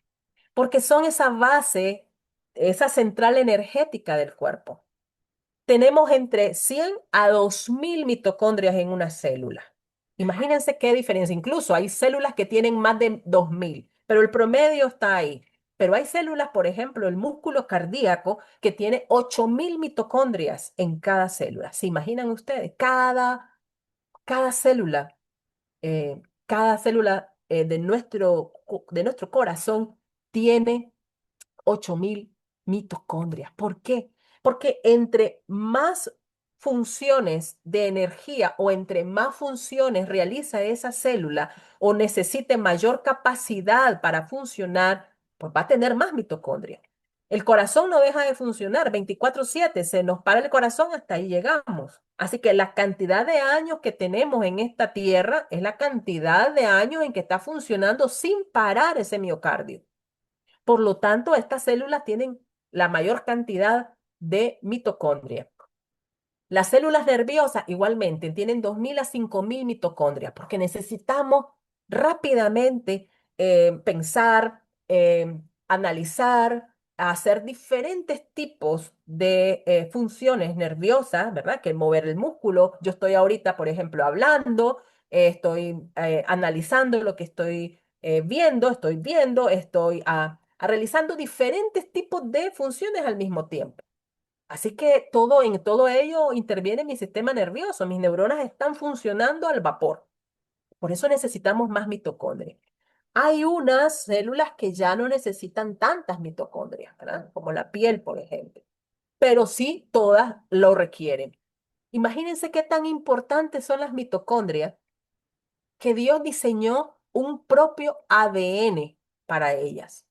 porque son esa base, esa central energética del cuerpo. Tenemos entre 100 a 2000 mitocondrias en una célula. Imagínense qué diferencia. Incluso hay células que tienen más de 2000, pero el promedio está ahí. Pero hay células, por ejemplo, el músculo cardíaco, que tiene 8000 mitocondrias en cada célula. ¿Se imaginan ustedes? Cada célula, cada célula de nuestro corazón tiene 8000 mitocondrias. ¿Por qué? Porque entre más funciones de energía o entre más funciones realiza esa célula o necesite mayor capacidad para funcionar, pues va a tener más mitocondrias. El corazón no deja de funcionar 24/7, se nos para el corazón, hasta ahí llegamos. Así que la cantidad de años que tenemos en esta tierra es la cantidad de años en que está funcionando sin parar ese miocardio. Por lo tanto, estas células tienen la mayor cantidad de mitocondria. Las células nerviosas igualmente tienen 2000 a 5000 mitocondrias porque necesitamos rápidamente pensar, analizar, hacer diferentes tipos de funciones nerviosas, ¿verdad? Que mover el músculo. Yo estoy ahorita, por ejemplo, hablando, estoy analizando lo que estoy viendo, estoy realizando diferentes tipos de funciones al mismo tiempo. Así que en todo ello interviene mi sistema nervioso. Mis neuronas están funcionando al vapor. Por eso necesitamos más mitocondrias. Hay unas células que ya no necesitan tantas mitocondrias, ¿verdad? Como la piel, por ejemplo. Pero sí, todas lo requieren. Imagínense qué tan importantes son las mitocondrias que Dios diseñó un propio ADN para ellas,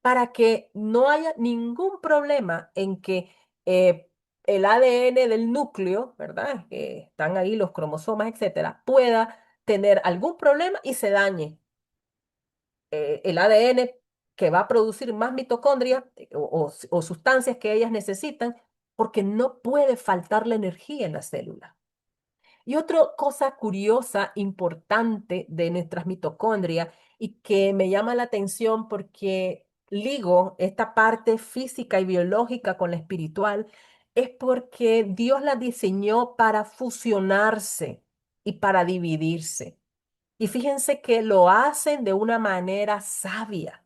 para que no haya ningún problema en que eh, el ADN del núcleo, ¿verdad? Que están ahí los cromosomas, etcétera, pueda tener algún problema y se dañe el ADN que va a producir más mitocondria o sustancias que ellas necesitan, porque no puede faltar la energía en la célula. Y otra cosa curiosa, importante de nuestras mitocondrias y que me llama la atención porque ligo esta parte física y biológica con la espiritual, es porque Dios la diseñó para fusionarse y para dividirse. Y fíjense que lo hacen de una manera sabia.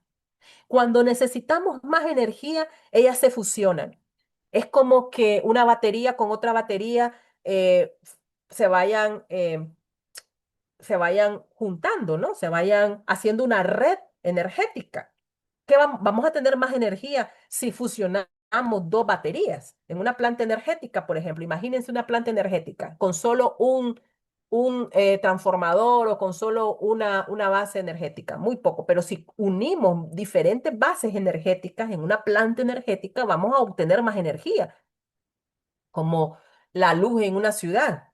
Cuando necesitamos más energía, ellas se fusionan. Es como que una batería con otra batería se vayan, se vayan juntando, ¿no? Se vayan haciendo una red energética. ¿Qué vamos a tener más energía si fusionamos dos baterías? En una planta energética, por ejemplo, imagínense una planta energética con solo un transformador o con solo una base energética, muy poco. Pero si unimos diferentes bases energéticas en una planta energética, vamos a obtener más energía. Como la luz en una ciudad.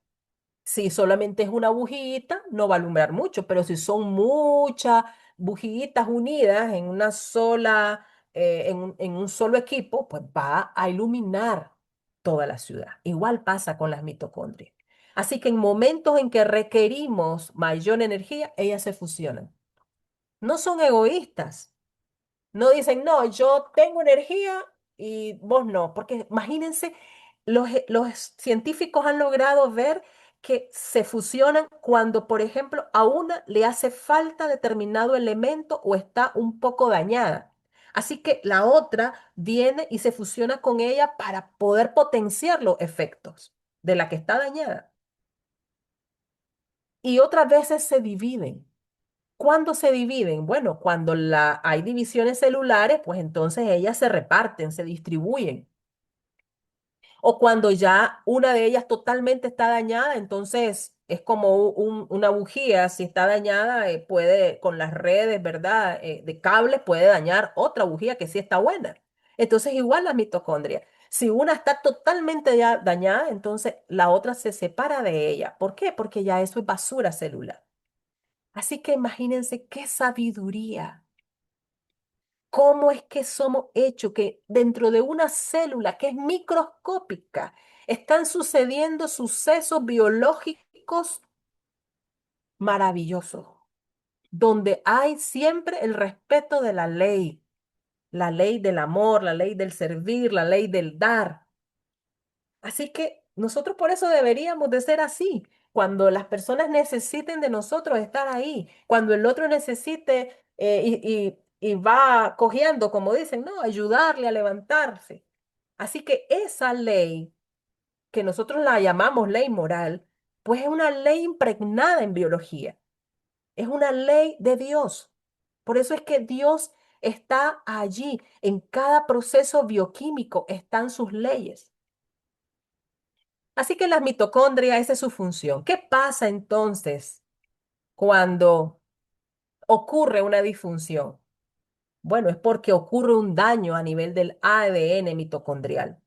Si solamente es una bujita, no va a alumbrar mucho, pero si son muchas bujitas unidas en una sola, en un solo equipo, pues va a iluminar toda la ciudad. Igual pasa con las mitocondrias. Así que en momentos en que requerimos mayor energía, ellas se fusionan. No son egoístas. No dicen, no, yo tengo energía y vos no, porque imagínense, los científicos han logrado ver que se fusionan cuando, por ejemplo, a una le hace falta determinado elemento o está un poco dañada. Así que la otra viene y se fusiona con ella para poder potenciar los efectos de la que está dañada. Y otras veces se dividen. ¿Cuándo se dividen? Bueno, cuando hay divisiones celulares, pues entonces ellas se reparten, se distribuyen. O cuando ya una de ellas totalmente está dañada, entonces es como una bujía, si está dañada, puede, con las redes, ¿verdad? De cables, puede dañar otra bujía que sí está buena. Entonces igual las mitocondrias. Si una está totalmente ya dañada, entonces la otra se separa de ella. ¿Por qué? Porque ya eso es basura celular. Así que imagínense qué sabiduría. ¿Cómo es que somos hechos que dentro de una célula que es microscópica están sucediendo sucesos biológicos maravillosos, donde hay siempre el respeto de la ley del amor, la ley del servir, la ley del dar? Así que nosotros por eso deberíamos de ser así. Cuando las personas necesiten de nosotros estar ahí, cuando el otro necesite y va cojeando, como dicen, no, ayudarle a levantarse. Así que esa ley, que nosotros la llamamos ley moral, pues es una ley impregnada en biología. Es una ley de Dios. Por eso es que Dios está allí. En cada proceso bioquímico están sus leyes. Así que las mitocondrias, esa es su función. ¿Qué pasa entonces cuando ocurre una disfunción? Bueno, es porque ocurre un daño a nivel del ADN mitocondrial.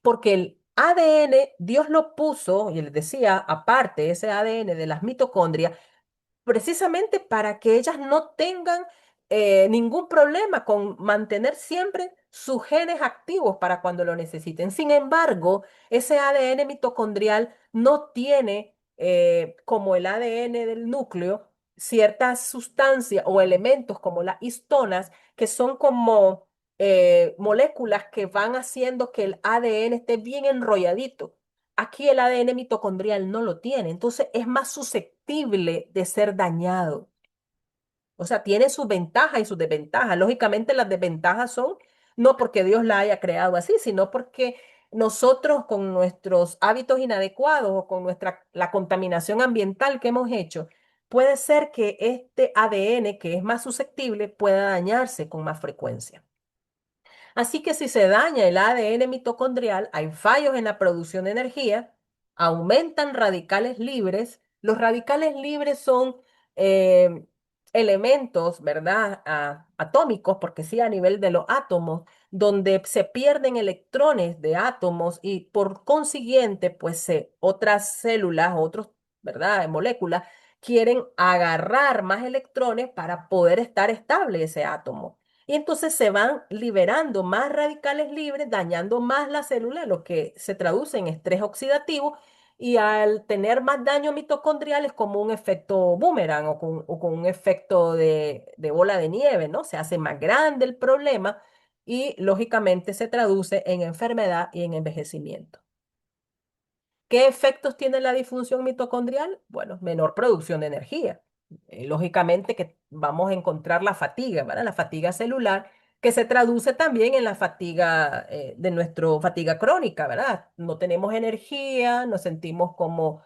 Porque el ADN, Dios lo puso, y les decía, aparte, ese ADN de las mitocondrias, precisamente para que ellas no tengan ningún problema con mantener siempre sus genes activos para cuando lo necesiten. Sin embargo, ese ADN mitocondrial no tiene, como el ADN del núcleo, ciertas sustancias o elementos como las histonas, que son como moléculas que van haciendo que el ADN esté bien enrolladito. Aquí el ADN mitocondrial no lo tiene, entonces es más susceptible de ser dañado. O sea, tiene sus ventajas y sus desventajas. Lógicamente las desventajas son no porque Dios la haya creado así, sino porque nosotros con nuestros hábitos inadecuados o con la contaminación ambiental que hemos hecho, puede ser que este ADN que es más susceptible pueda dañarse con más frecuencia. Así que si se daña el ADN mitocondrial, hay fallos en la producción de energía, aumentan radicales libres. Los radicales libres son eh, elementos, ¿verdad? Atómicos, porque sí, a nivel de los átomos, donde se pierden electrones de átomos y por consiguiente, pues otras células, otros, ¿verdad? Moléculas quieren agarrar más electrones para poder estar estable ese átomo. Y entonces se van liberando más radicales libres, dañando más la célula, lo que se traduce en estrés oxidativo. Y al tener más daño mitocondrial es como un efecto boomerang o con un efecto de bola de nieve, ¿no? Se hace más grande el problema y lógicamente se traduce en enfermedad y en envejecimiento. ¿Qué efectos tiene la disfunción mitocondrial? Bueno, menor producción de energía. Lógicamente que vamos a encontrar la fatiga, ¿verdad? La fatiga celular, que se traduce también en la fatiga de nuestra fatiga crónica, ¿verdad? No tenemos energía, nos sentimos como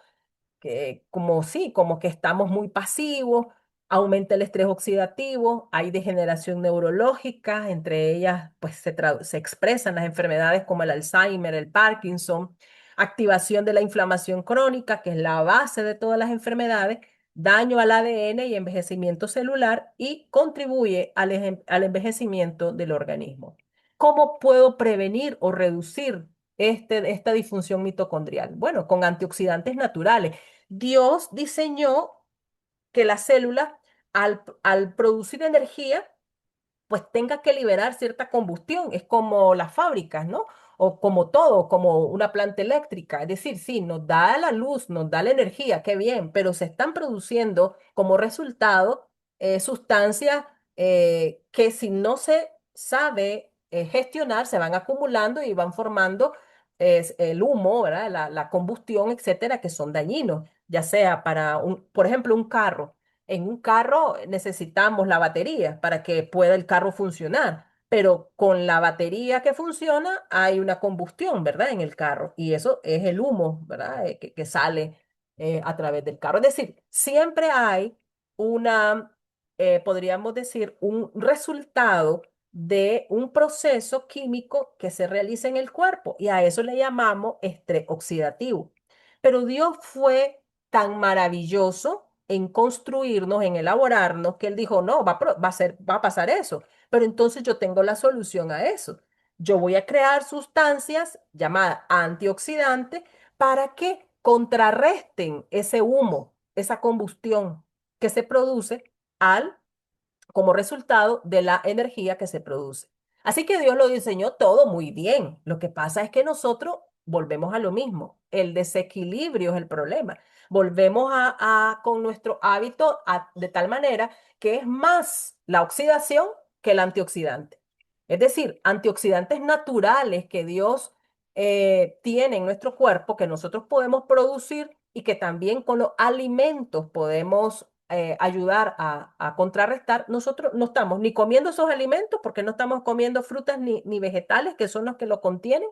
sí, como que estamos muy pasivos, aumenta el estrés oxidativo, hay degeneración neurológica, entre ellas pues se expresan las enfermedades como el Alzheimer, el Parkinson, activación de la inflamación crónica, que es la base de todas las enfermedades, daño al ADN y envejecimiento celular y contribuye al envejecimiento del organismo. ¿Cómo puedo prevenir o reducir esta disfunción mitocondrial? Bueno, con antioxidantes naturales. Dios diseñó que la célula, al producir energía, pues tenga que liberar cierta combustión. Es como las fábricas, ¿no? O como todo, como una planta eléctrica. Es decir, sí, nos da la luz, nos da la energía, qué bien, pero se están produciendo como resultado sustancias que si no se sabe gestionar, se van acumulando y van formando el humo, ¿verdad? La combustión, etcétera, que son dañinos, ya sea para, por ejemplo, un carro. En un carro necesitamos la batería para que pueda el carro funcionar, pero con la batería que funciona hay una combustión, ¿verdad? En el carro y eso es el humo, ¿verdad? Que sale a través del carro. Es decir, siempre hay podríamos decir, un resultado de un proceso químico que se realiza en el cuerpo y a eso le llamamos estrés oxidativo. Pero Dios fue tan maravilloso en construirnos, en elaborarnos, que él dijo, no, va a pasar eso. Pero entonces yo tengo la solución a eso. Yo voy a crear sustancias llamadas antioxidantes para que contrarresten ese humo, esa combustión que se produce al como resultado de la energía que se produce. Así que Dios lo diseñó todo muy bien. Lo que pasa es que nosotros volvemos a lo mismo. El desequilibrio es el problema. Volvemos con nuestro hábito de tal manera que es más la oxidación que el antioxidante. Es decir, antioxidantes naturales que Dios tiene en nuestro cuerpo, que nosotros podemos producir y que también con los alimentos podemos ayudar a contrarrestar, nosotros no estamos ni comiendo esos alimentos porque no estamos comiendo frutas ni vegetales que son los que lo contienen,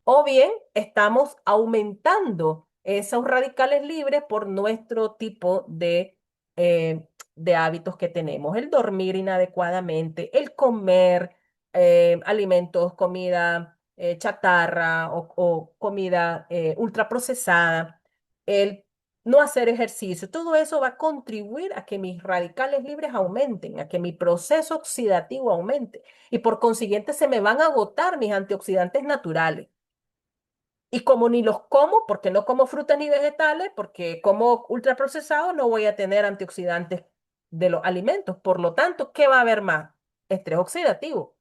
o bien estamos aumentando esos radicales libres por nuestro tipo de hábitos que tenemos, el dormir inadecuadamente, el comer alimentos, comida chatarra o comida ultraprocesada, el no hacer ejercicio, todo eso va a contribuir a que mis radicales libres aumenten, a que mi proceso oxidativo aumente y por consiguiente se me van a agotar mis antioxidantes naturales. Y como ni los como, porque no como frutas ni vegetales, porque como ultraprocesados, no voy a tener antioxidantes de los alimentos. Por lo tanto, ¿qué va a haber más? Estrés oxidativo.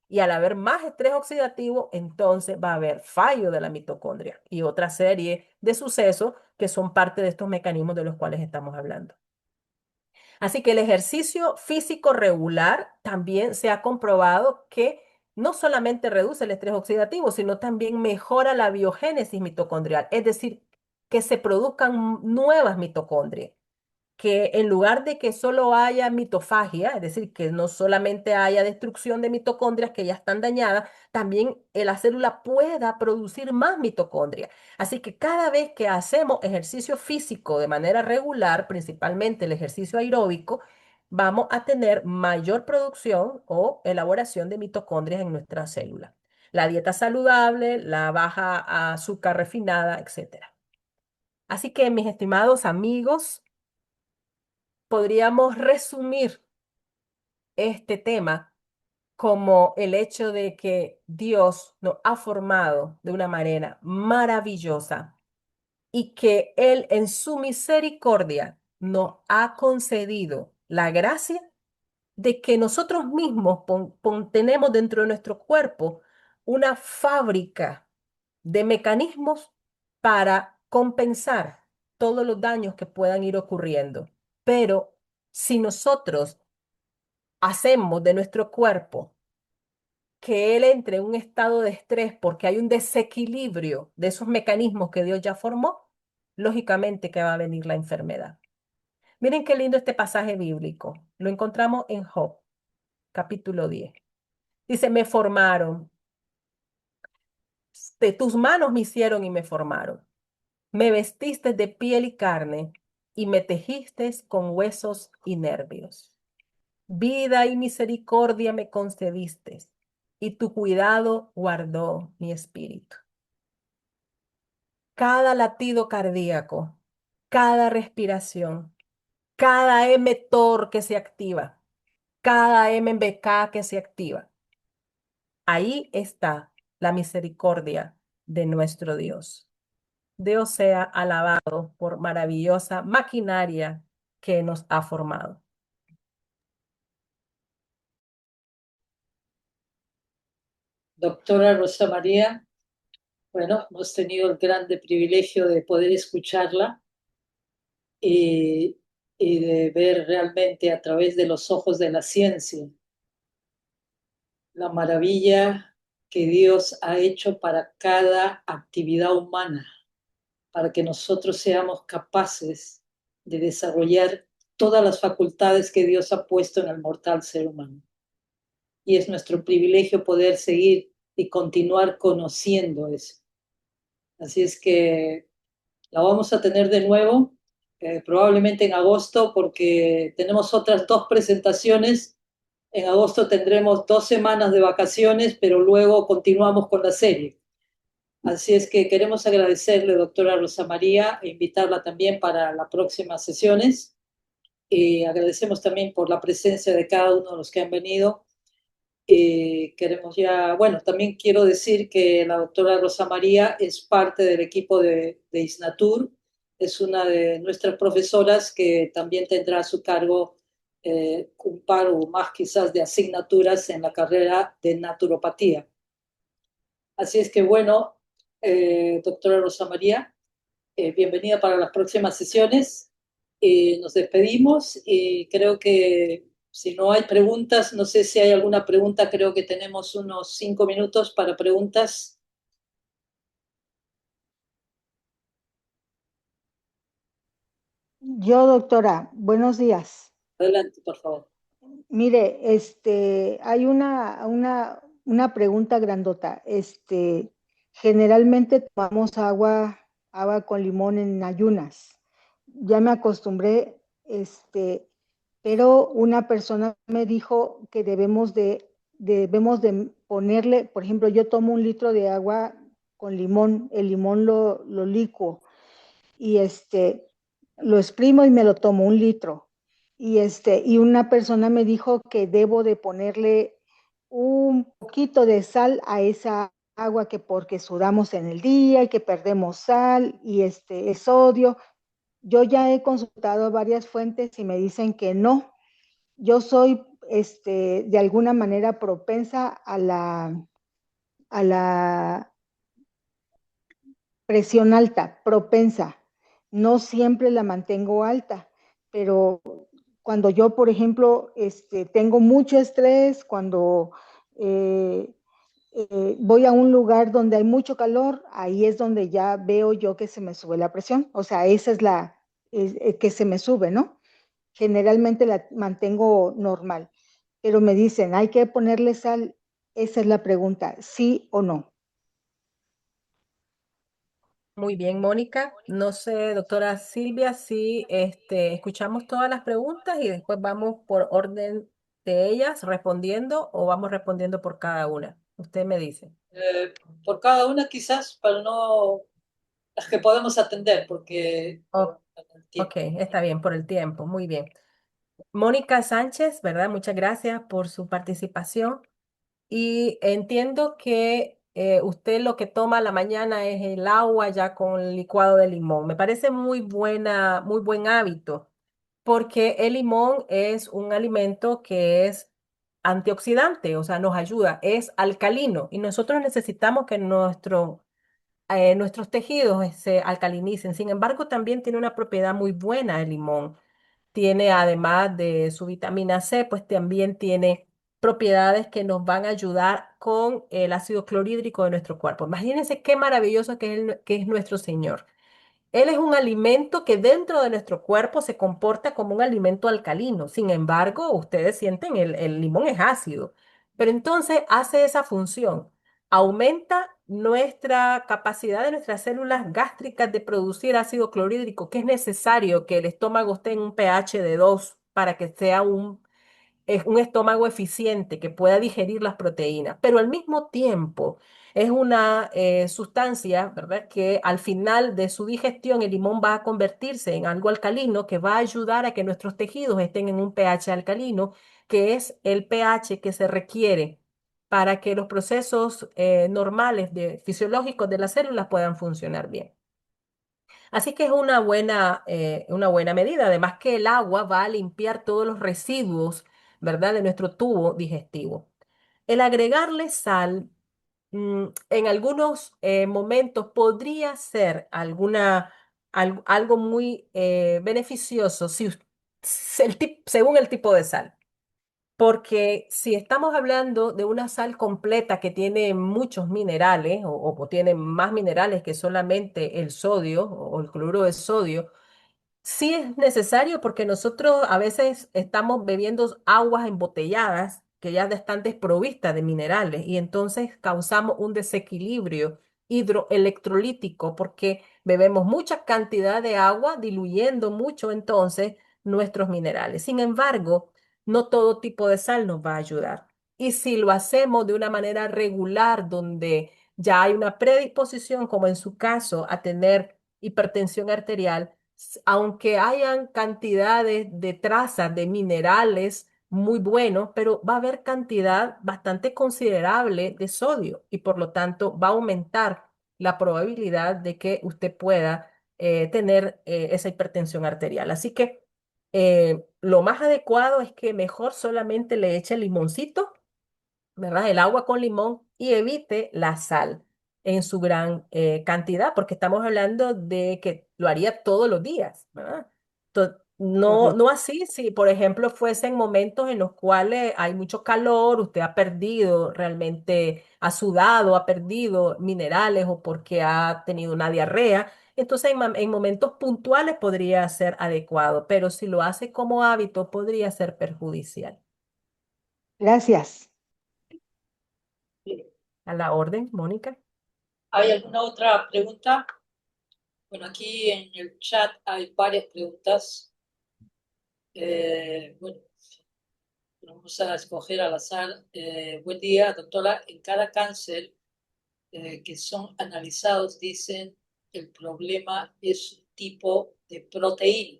Y al haber más estrés oxidativo, entonces va a haber fallo de la mitocondria y otra serie de sucesos que son parte de estos mecanismos de los cuales estamos hablando. Así que el ejercicio físico regular también se ha comprobado que no solamente reduce el estrés oxidativo, sino también mejora la biogénesis mitocondrial, es decir, que se produzcan nuevas mitocondrias que en lugar de que solo haya mitofagia, es decir, que no solamente haya destrucción de mitocondrias que ya están dañadas, también la célula pueda producir más mitocondrias. Así que cada vez que hacemos ejercicio físico de manera regular, principalmente el ejercicio aeróbico, vamos a tener mayor producción o elaboración de mitocondrias en nuestra célula. La dieta saludable, la baja azúcar refinada, etcétera. Así que, mis estimados amigos, podríamos resumir este tema como el hecho de que Dios nos ha formado de una manera maravillosa y que Él en su misericordia nos ha concedido la gracia de que nosotros mismos tenemos dentro de nuestro cuerpo una fábrica de mecanismos para compensar todos los daños que puedan ir ocurriendo. Pero si nosotros hacemos de nuestro cuerpo que él entre en un estado de estrés porque hay un desequilibrio de esos mecanismos que Dios ya formó, lógicamente que va a venir la enfermedad. Miren qué lindo este pasaje bíblico. Lo encontramos en Job, capítulo 10. Dice, me formaron, de tus manos me hicieron y me formaron. Me vestiste de piel y carne y me tejiste con huesos y nervios. Vida y misericordia me concediste, y tu cuidado guardó mi espíritu. Cada latido cardíaco, cada respiración, cada mTOR que se activa, cada MBK que se activa, ahí está la misericordia de nuestro Dios. Dios sea alabado por maravillosa maquinaria que nos ha formado. Doctora Rosa María, bueno, hemos tenido el grande privilegio de poder escucharla y, y de ver realmente a través de los ojos de la ciencia la maravilla que Dios ha hecho para cada actividad humana, para que nosotros seamos capaces de desarrollar todas las facultades que Dios ha puesto en el mortal ser humano. Y es nuestro privilegio poder seguir y continuar conociendo eso. Así es que la vamos a tener de nuevo, probablemente en agosto, porque tenemos otras dos presentaciones. En agosto tendremos 2 semanas de vacaciones, pero luego continuamos con la serie. Así es que queremos agradecerle, doctora Rosa María, e invitarla también para las próximas sesiones. Agradecemos también por la presencia de cada uno de los que han venido. Queremos ya, bueno, también quiero decir que la doctora Rosa María es parte del equipo de ISNATUR, es una de nuestras profesoras que también tendrá a su cargo un par o más quizás de asignaturas en la carrera de naturopatía. Así es que bueno, doctora Rosa María, bienvenida para las próximas sesiones. Nos despedimos y creo que si no hay preguntas, no sé si hay alguna pregunta, creo que tenemos unos 5 minutos para preguntas. Yo, doctora, buenos días. Adelante, por favor. Mire, hay una pregunta grandota. Generalmente tomamos agua con limón en ayunas. Ya me acostumbré, pero una persona me dijo que debemos de ponerle, por ejemplo, yo tomo 1 litro de agua con limón, el limón lo licuo y lo exprimo y me lo tomo 1 litro. Y una persona me dijo que debo de ponerle un poquito de sal a esa agua que porque sudamos en el día y que perdemos sal y es sodio. Yo ya he consultado varias fuentes y me dicen que no. Yo soy de alguna manera propensa a la presión alta, propensa. No siempre la mantengo alta, pero cuando yo, por ejemplo, tengo mucho estrés, cuando voy a un lugar donde hay mucho calor, ahí es donde ya veo yo que se me sube la presión. O sea, esa es que se me sube, ¿no? Generalmente la mantengo normal, pero me dicen, hay que ponerle sal. Esa es la pregunta, ¿sí o no? Muy bien, Mónica. No sé, doctora Silvia, si escuchamos todas las preguntas y después vamos por orden de ellas respondiendo o vamos respondiendo por cada una. Usted me dice. Por cada una quizás, para no las que podemos atender, porque Oh, por el ok, tiempo. está bien, por el tiempo. Muy bien. Mónica Sánchez, ¿verdad? Muchas gracias por su participación. Y entiendo que usted lo que toma a la mañana es el agua ya con licuado de limón. Me parece muy buen hábito, porque el limón es un alimento que es antioxidante, o sea, nos ayuda, es alcalino y nosotros necesitamos que nuestros tejidos se alcalinicen. Sin embargo, también tiene una propiedad muy buena el limón. Tiene, además de su vitamina C, pues también tiene propiedades que nos van a ayudar con el ácido clorhídrico de nuestro cuerpo. Imagínense qué maravilloso que es nuestro Señor. Él es un alimento que dentro de nuestro cuerpo se comporta como un alimento alcalino. Sin embargo, ustedes sienten el limón es ácido, pero entonces hace esa función. Aumenta nuestra capacidad de nuestras células gástricas de producir ácido clorhídrico, que es necesario que el estómago esté en un pH de 2 para que sea es un estómago eficiente que pueda digerir las proteínas, pero al mismo tiempo es una sustancia, ¿verdad? Que al final de su digestión el limón va a convertirse en algo alcalino que va a ayudar a que nuestros tejidos estén en un pH alcalino, que es el pH que se requiere para que los procesos normales fisiológicos de las células puedan funcionar bien. Así que es una buena medida. Además que el agua va a limpiar todos los residuos, ¿verdad?, de nuestro tubo digestivo. El agregarle sal, en algunos momentos podría ser algo muy beneficioso según el tipo de sal. Porque si estamos hablando de una sal completa que tiene muchos minerales o tiene más minerales que solamente el sodio o el cloruro de sodio, sí es necesario porque nosotros a veces estamos bebiendo aguas embotelladas que ya están desprovistas de minerales y entonces causamos un desequilibrio hidroelectrolítico porque bebemos mucha cantidad de agua, diluyendo mucho entonces nuestros minerales. Sin embargo, no todo tipo de sal nos va a ayudar. Y si lo hacemos de una manera regular, donde ya hay una predisposición, como en su caso, a tener hipertensión arterial, aunque hayan cantidades de trazas de minerales muy buenos, pero va a haber cantidad bastante considerable de sodio y por lo tanto va a aumentar la probabilidad de que usted pueda tener esa hipertensión arterial. Así que lo más adecuado es que mejor solamente le eche limoncito, ¿verdad? El agua con limón y evite la sal en su gran cantidad, porque estamos hablando de que lo haría todos los días, ¿verdad? No, Correcto. no así si, por ejemplo, fuesen momentos en los cuales hay mucho calor, usted ha perdido realmente, ha sudado, ha perdido minerales o porque ha tenido una diarrea. Entonces, en momentos puntuales podría ser adecuado, pero si lo hace como hábito, podría ser perjudicial. Gracias. A la orden, Mónica. ¿Hay alguna otra pregunta? Bueno, aquí en el chat hay varias preguntas. Bueno, vamos a escoger al azar. Buen día, doctora. En cada cáncer que son analizados dicen el problema es un tipo de proteína.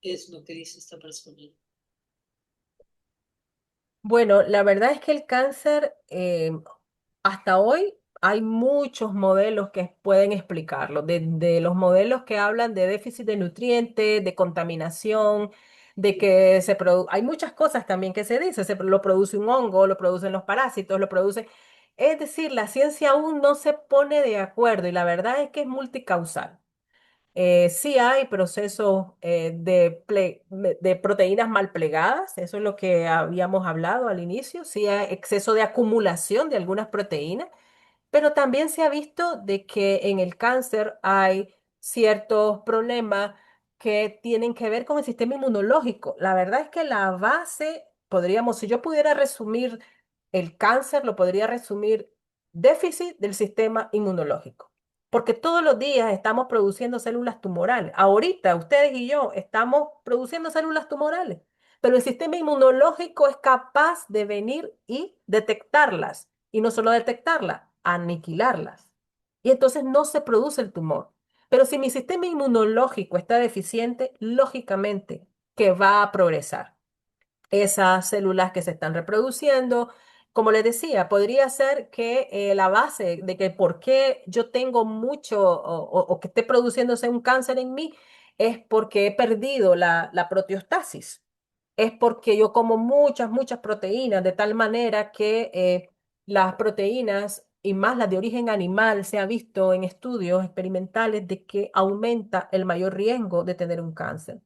Es lo que dice esta persona. Bueno, la verdad es que el cáncer, hasta hoy hay muchos modelos que pueden explicarlo, de los modelos que hablan de déficit de nutrientes, de contaminación, de que hay muchas cosas también que se dice, lo produce un hongo, lo producen los parásitos, lo produce. Es decir, la ciencia aún no se pone de acuerdo y la verdad es que es multicausal. Sí hay procesos de proteínas mal plegadas, eso es lo que habíamos hablado al inicio, sí hay exceso de acumulación de algunas proteínas, pero también se ha visto de que en el cáncer hay ciertos problemas que tienen que ver con el sistema inmunológico. La verdad es que la base, si yo pudiera resumir el cáncer, lo podría resumir déficit del sistema inmunológico. Porque todos los días estamos produciendo células tumorales. Ahorita ustedes y yo estamos produciendo células tumorales, pero el sistema inmunológico es capaz de venir y detectarlas y no solo detectarlas, aniquilarlas. Y entonces no se produce el tumor. Pero si mi sistema inmunológico está deficiente, lógicamente que va a progresar esas células que se están reproduciendo. Como les decía, podría ser que la base de que por qué yo tengo mucho o que esté produciéndose un cáncer en mí es porque he perdido la proteostasis. Es porque yo como muchas proteínas, de tal manera que las proteínas y más las de origen animal se ha visto en estudios experimentales de que aumenta el mayor riesgo de tener un cáncer.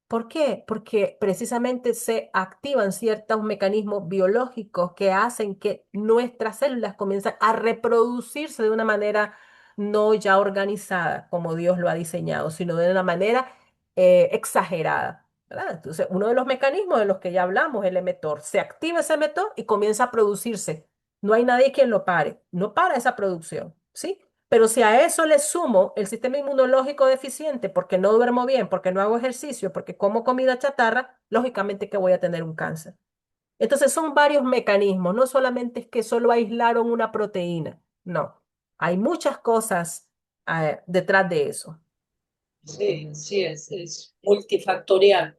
¿Por qué? Porque precisamente se activan ciertos mecanismos biológicos que hacen que nuestras células comiencen a reproducirse de una manera no ya organizada, como Dios lo ha diseñado, sino de una manera exagerada, ¿verdad? Entonces, uno de los mecanismos de los que ya hablamos, el emetor, se activa ese emetor y comienza a producirse. No hay nadie quien lo pare, no para esa producción, ¿sí? Pero si a eso le sumo el sistema inmunológico deficiente, porque no duermo bien, porque no hago ejercicio, porque como comida chatarra, lógicamente que voy a tener un cáncer. Entonces son varios mecanismos, no solamente es que solo aislaron una proteína, no, hay muchas cosas detrás de eso. Sí, sí, es multifactorial,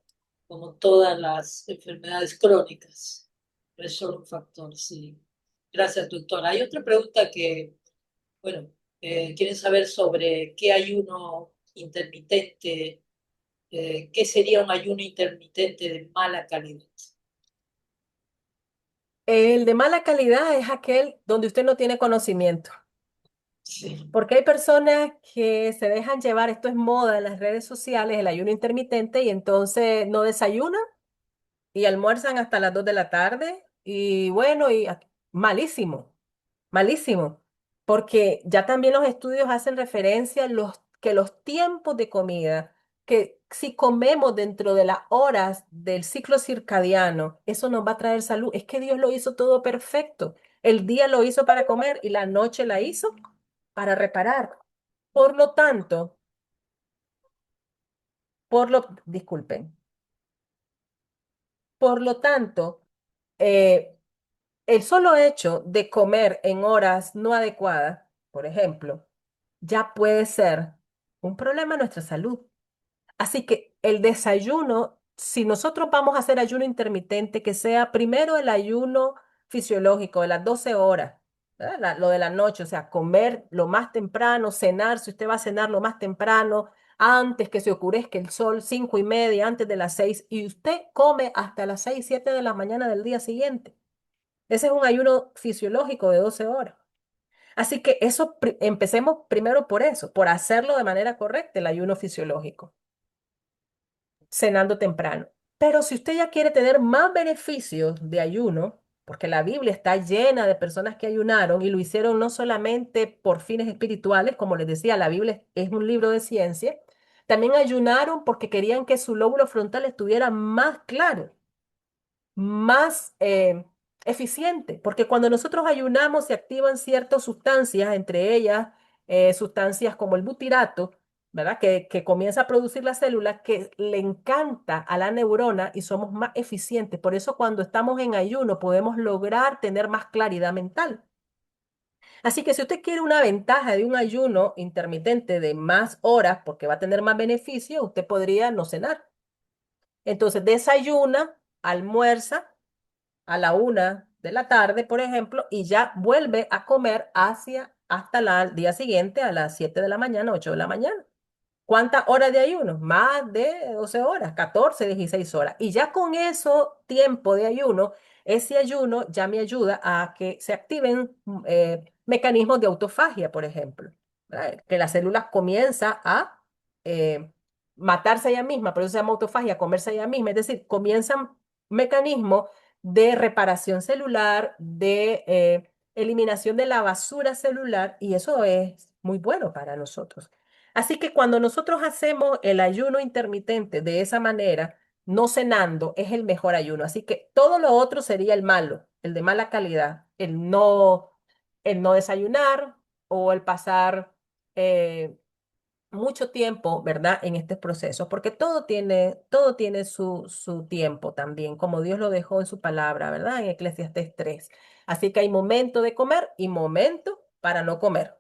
como todas las enfermedades crónicas. No es solo un factor, sí. Gracias, doctora. Hay otra pregunta que, bueno, quieren saber sobre qué ayuno intermitente, qué sería un ayuno intermitente de mala calidad. El de mala calidad es aquel donde usted no tiene conocimiento. Sí. Porque hay personas que se dejan llevar, esto es moda en las redes sociales, el ayuno intermitente, y entonces no desayunan y almuerzan hasta las 2 de la tarde. Y bueno, malísimo, malísimo. Porque ya también los estudios hacen referencia a que los tiempos de comida, que si comemos dentro de las horas del ciclo circadiano, eso nos va a traer salud. Es que Dios lo hizo todo perfecto. El día lo hizo para comer y la noche la hizo para reparar. Por lo tanto, disculpen, por lo tanto, eh, el solo hecho de comer en horas no adecuadas, por ejemplo, ya puede ser un problema en nuestra salud. Así que el desayuno, si nosotros vamos a hacer ayuno intermitente, que sea primero el ayuno fisiológico de las 12 horas, ¿verdad? Lo de la noche, o sea, comer lo más temprano, cenar, si usted va a cenar lo más temprano, antes que se oscurezca el sol, 5:30, antes de las 6, y usted come hasta las 6, 7 de la mañana del día siguiente. Ese es un ayuno fisiológico de 12 horas. Así que eso, empecemos primero por eso, por hacerlo de manera correcta, el ayuno fisiológico cenando temprano. Pero si usted ya quiere tener más beneficios de ayuno, porque la Biblia está llena de personas que ayunaron y lo hicieron no solamente por fines espirituales, como les decía, la Biblia es un libro de ciencia, también ayunaron porque querían que su lóbulo frontal estuviera más claro, más eficiente, porque cuando nosotros ayunamos se activan ciertas sustancias, entre ellas sustancias como el butirato, ¿verdad? Que comienza a producir la célula que le encanta a la neurona y somos más eficientes. Por eso cuando estamos en ayuno podemos lograr tener más claridad mental. Así que si usted quiere una ventaja de un ayuno intermitente de más horas, porque va a tener más beneficio, usted podría no cenar. Entonces desayuna, almuerza a la 1 de la tarde, por ejemplo, y ya vuelve a comer hasta el día siguiente a las 7 de la mañana, 8 de la mañana. ¿Cuántas horas de ayuno? Más de 12 horas, 14, 16 horas. Y ya con eso tiempo de ayuno, ese ayuno ya me ayuda a que se activen mecanismos de autofagia, por ejemplo, ¿verdad? Que la célula comienza a eh, matarse ella misma, por eso se llama autofagia, comerse ella misma. Es decir, comienzan mecanismos de reparación celular, de eliminación de la basura celular, y eso es muy bueno para nosotros. Así que cuando nosotros hacemos el ayuno intermitente de esa manera, no cenando, es el mejor ayuno. Así que todo lo otro sería el malo, el de mala calidad, el no desayunar o el pasar mucho tiempo, ¿verdad? En este proceso, porque todo tiene su tiempo también, como Dios lo dejó en su palabra, ¿verdad? En Eclesiastés 3. Así que hay momento de comer y momento para no comer.